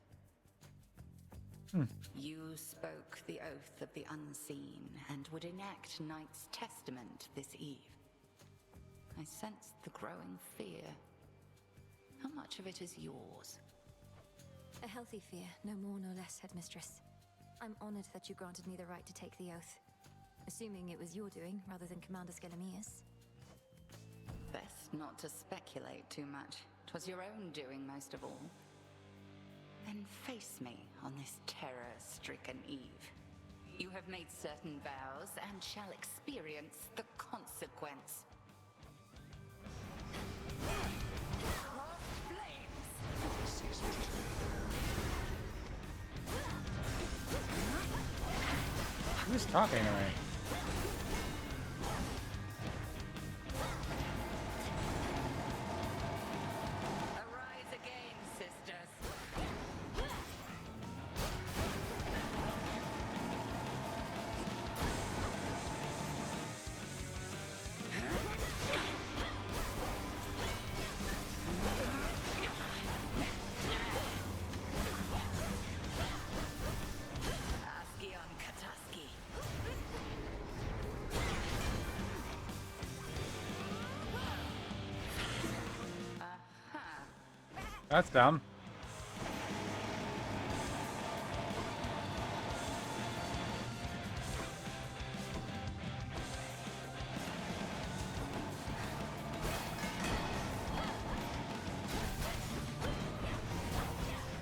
You spoke the oath of the unseen and would enact Knight's testament this eve. I sensed the growing fear. How much of it is yours? A healthy fear, no more no less, headmistress. I'm honored that you granted me the right to take the oath. Assuming it was your doing rather than Commander Skelemius. Best not to speculate too much. 'Twas your own doing most of all. Then face me on this terror-stricken eve. You have made certain vows and shall experience the consequence. Who's talking anyway? Arise again, sisters. Ascion Kataski. That's dumb.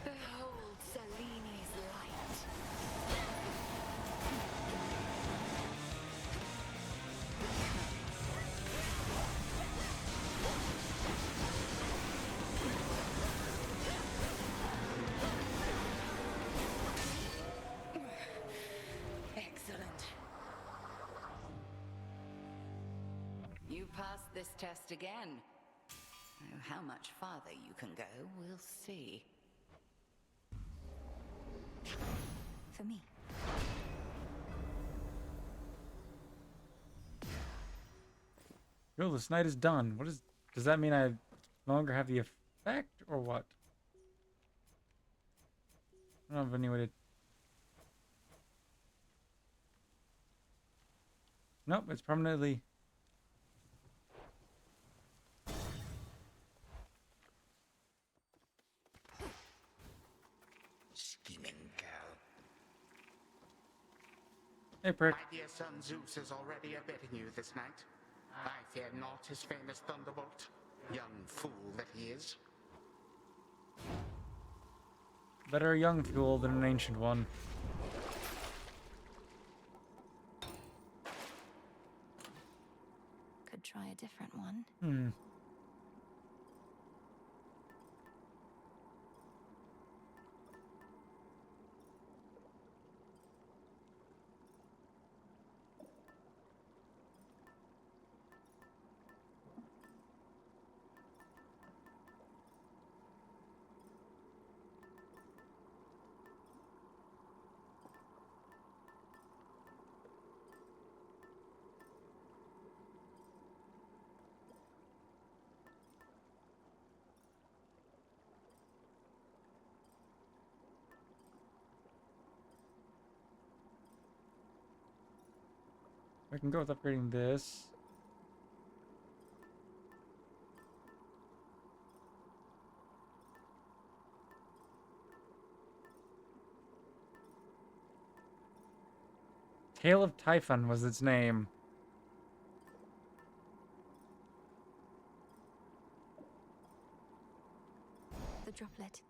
Behold Seleni's light. Excellent. You passed this test again. Now, how much farther you can go, we'll see. For me. Cool, this night is done. Does that mean I no longer have the effect, or what? I don't have any way to... Nope, it's permanently... Scheming girl. Hey, prick. My dear son Zeus is already abetting you this night. I fear not his famous thunderbolt, young fool that he is. Better a young fool than an ancient one. Could try a different one. Hmm. I can go with upgrading this. Tale of Typhon was its name. The droplet.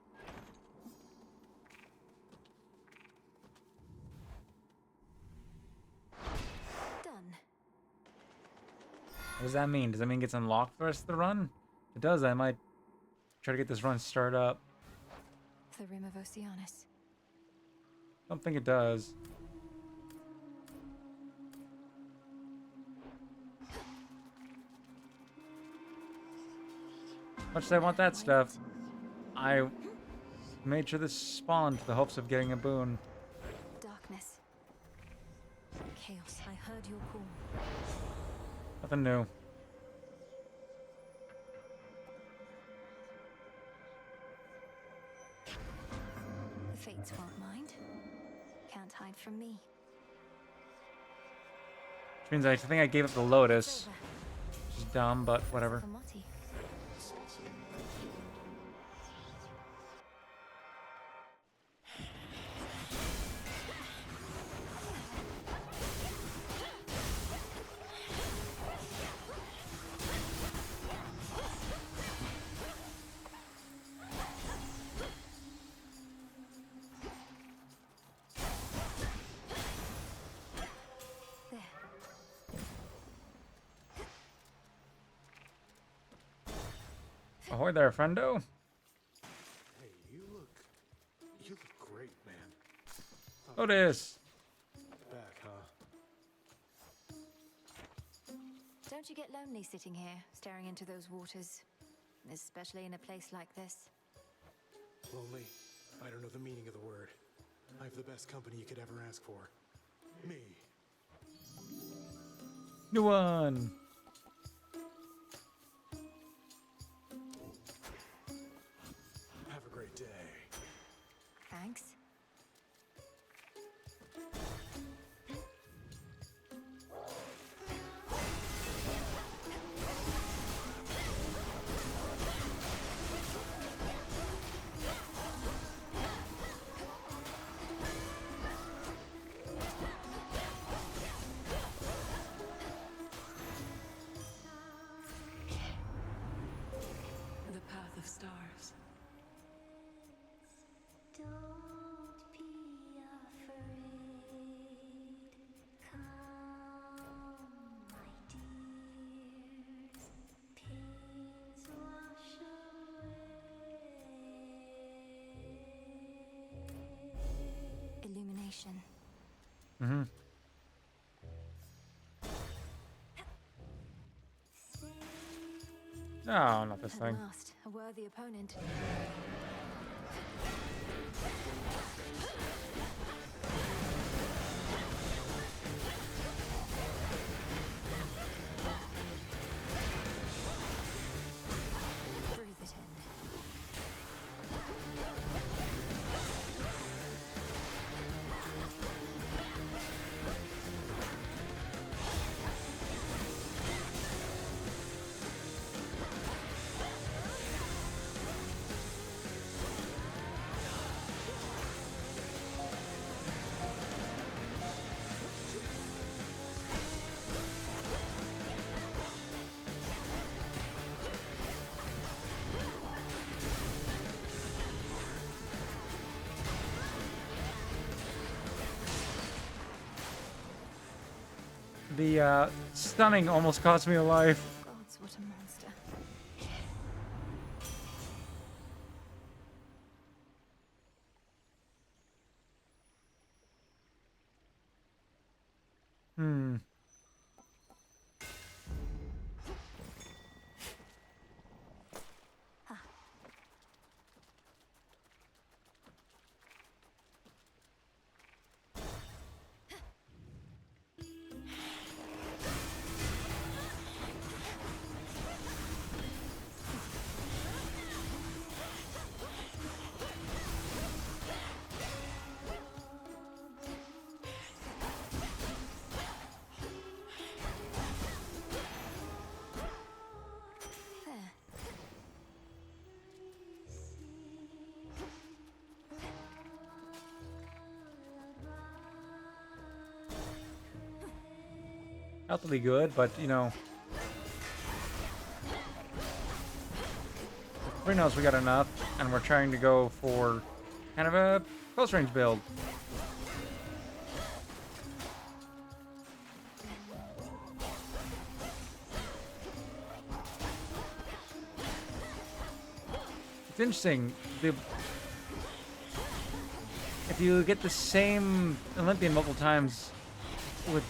Done. What does that mean? Does that mean it gets unlocked for the rest of the run? If it does, I might try to get this run started up. The Rim of Oceanus. Don't think it does. Much as I want that stuff, I made sure this spawned for the hopes of getting a boon. Darkness. Chaos. I heard your call. Nothing new. The Fates won't mind. Can't hide from me. Which means I think I gave up the Lotus. Which is dumb, but whatever. Motti. Ahoy there, friendo. Hey, you look great, man. Otis. Back, huh? Don't you get lonely sitting here, staring into those waters? Especially in a place like this. Lonely? I don't know the meaning of the word. I have the best company you could ever ask for. Me. New one. Have a great day. Thanks. The path of stars. Don't be afraid. Come, my dears. Pains wash away. Illumination. Mm-hmm. No, not this At thing. last, a worthy opponent. Breathe it in. The stunning almost cost me a life. Gods, what a monster. Hmm. There. Healthily good, but you know. Everybody knows we got enough, and we're trying to go for kind of a close range build. It's interesting. If you get the same Olympian multiple times with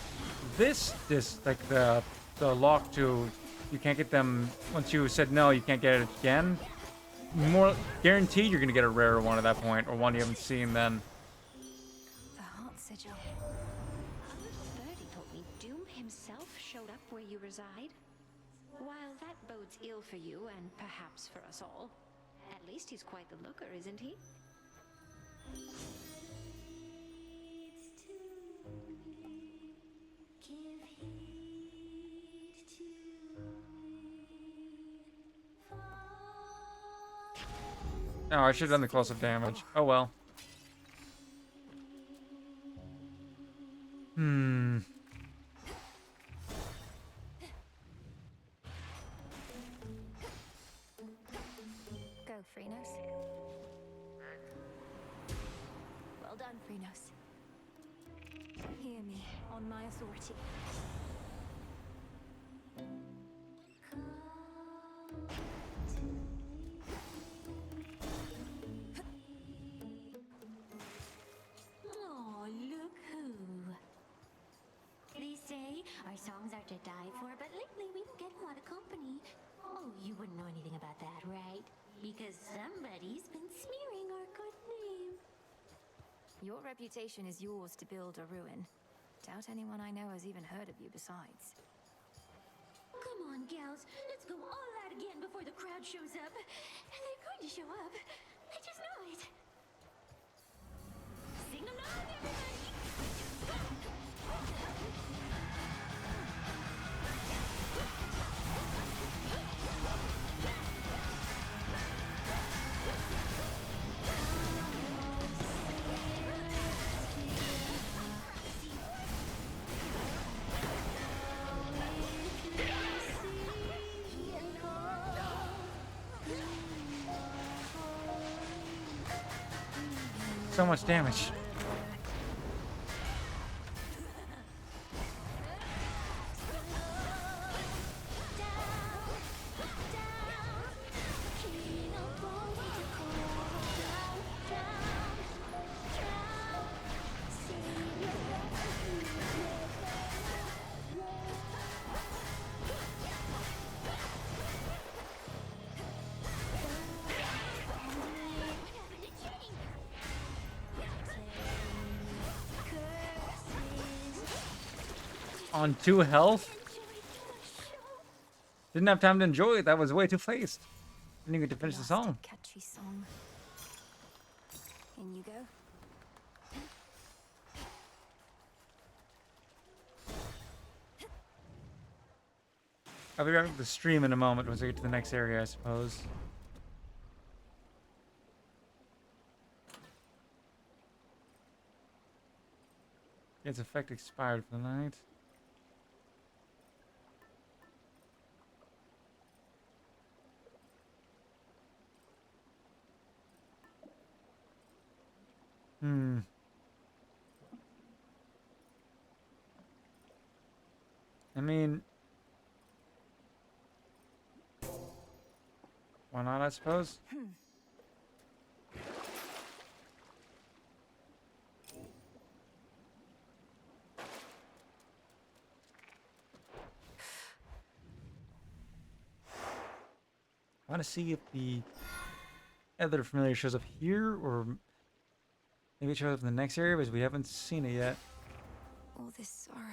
this like the lock to, you can't get them once you said no, you can't get it again. More guaranteed you're gonna get a rare one at that point, or one you haven't seen then. The heart sigil. A little birdie told me Doom himself showed up where you reside. While that bodes ill for you, and perhaps for us all, at least he's quite the looker, isn't he? Oh, I should have done the close-up damage. Oh well. Hmm. Go, Freenos. Well done, Freenos. Hear me, on my authority. songs are to die for, but lately we don't get a lot of company. Oh, you wouldn't know anything about that, right? Because somebody's been smearing our good name. Your reputation is yours to build or ruin. Doubt anyone I know has even heard of you besides. Come on, gals. Let's go all out again before the crowd shows up. And they're going to show up. I just know it. Sing along, everybody! So much damage. On 2 health? Didn't have time to enjoy it. That was way too fast. Didn't even get to finish the song. Catchy song. In you go. I'll be back with the stream in a moment once I get to the next area, I suppose. Its effect expired for the night. I mean, why not, I suppose? I want to see if the other familiar shows up here, or maybe it shows up in the next area, because we haven't seen it yet. All this sorrow.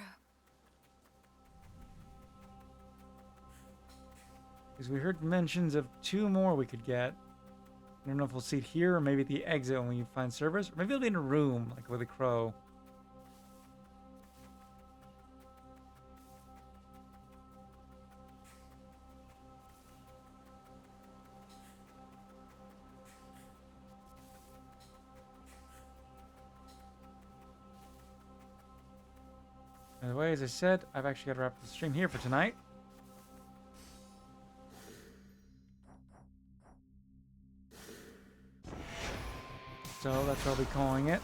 Because we heard mentions of 2 more we could get. I don't know if we'll see it here, or maybe at the exit when we find servers. Or maybe it'll be in a room, like with a crow. By the way, as I said, I've actually got to wrap up the stream here for tonight. So that's what I'll be calling it.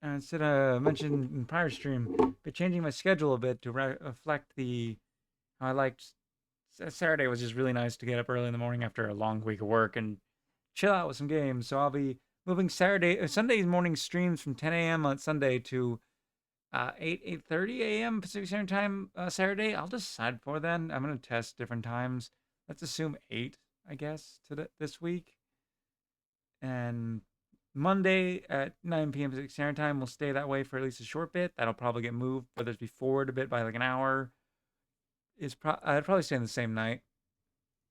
And instead I mentioned in prior stream, but changing my schedule a bit to reflect how I liked Saturday was just really nice to get up early in the morning after a long week of work and chill out with some games. So I'll be moving Sunday morning streams from 10 a.m. on Sunday to 8:30 a.m. Pacific Standard Time Saturday. I'll decide for then. I'm gonna test different times. Let's assume 8, I guess, this week. And Monday at 9 p.m. Pacific Standard Time will stay that way for at least a short bit. That'll probably get moved, whether it's be forward a bit by like an hour. I'd probably stay on the same night.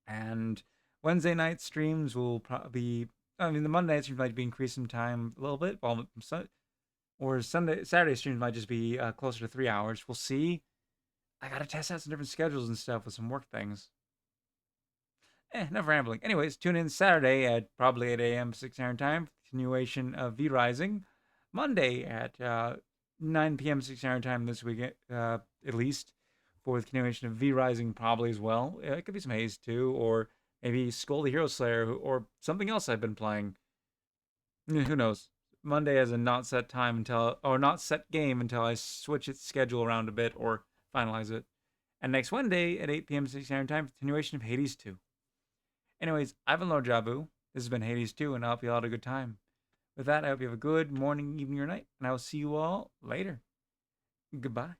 And Wednesday night streams will probably the Monday night streams might be increased in time a little bit, or Saturday streams might just be closer to 3 hours. We'll see. I gotta test out some different schedules and stuff with some work things. Enough rambling. Anyways, tune in Saturday at probably 8 a.m. Pacific Standard Time. Continuation of V Rising. Monday at 9 p.m. Pacific Standard Time this week, at least, for the continuation of V Rising probably as well. It could be some Haze too, or maybe Skull the Hero Slayer, or something else I've been playing. Who knows? Monday has a not set time not set game until I switch its schedule around a bit or finalize it. And next Wednesday at 8 p.m. Pacific Standard Time, continuation of Hades 2. Anyways, I've been Lord Jabu. This has been Hades 2, and I hope you all had a good time. With that, I hope you have a good morning, evening, or night, and I will see you all later. Goodbye.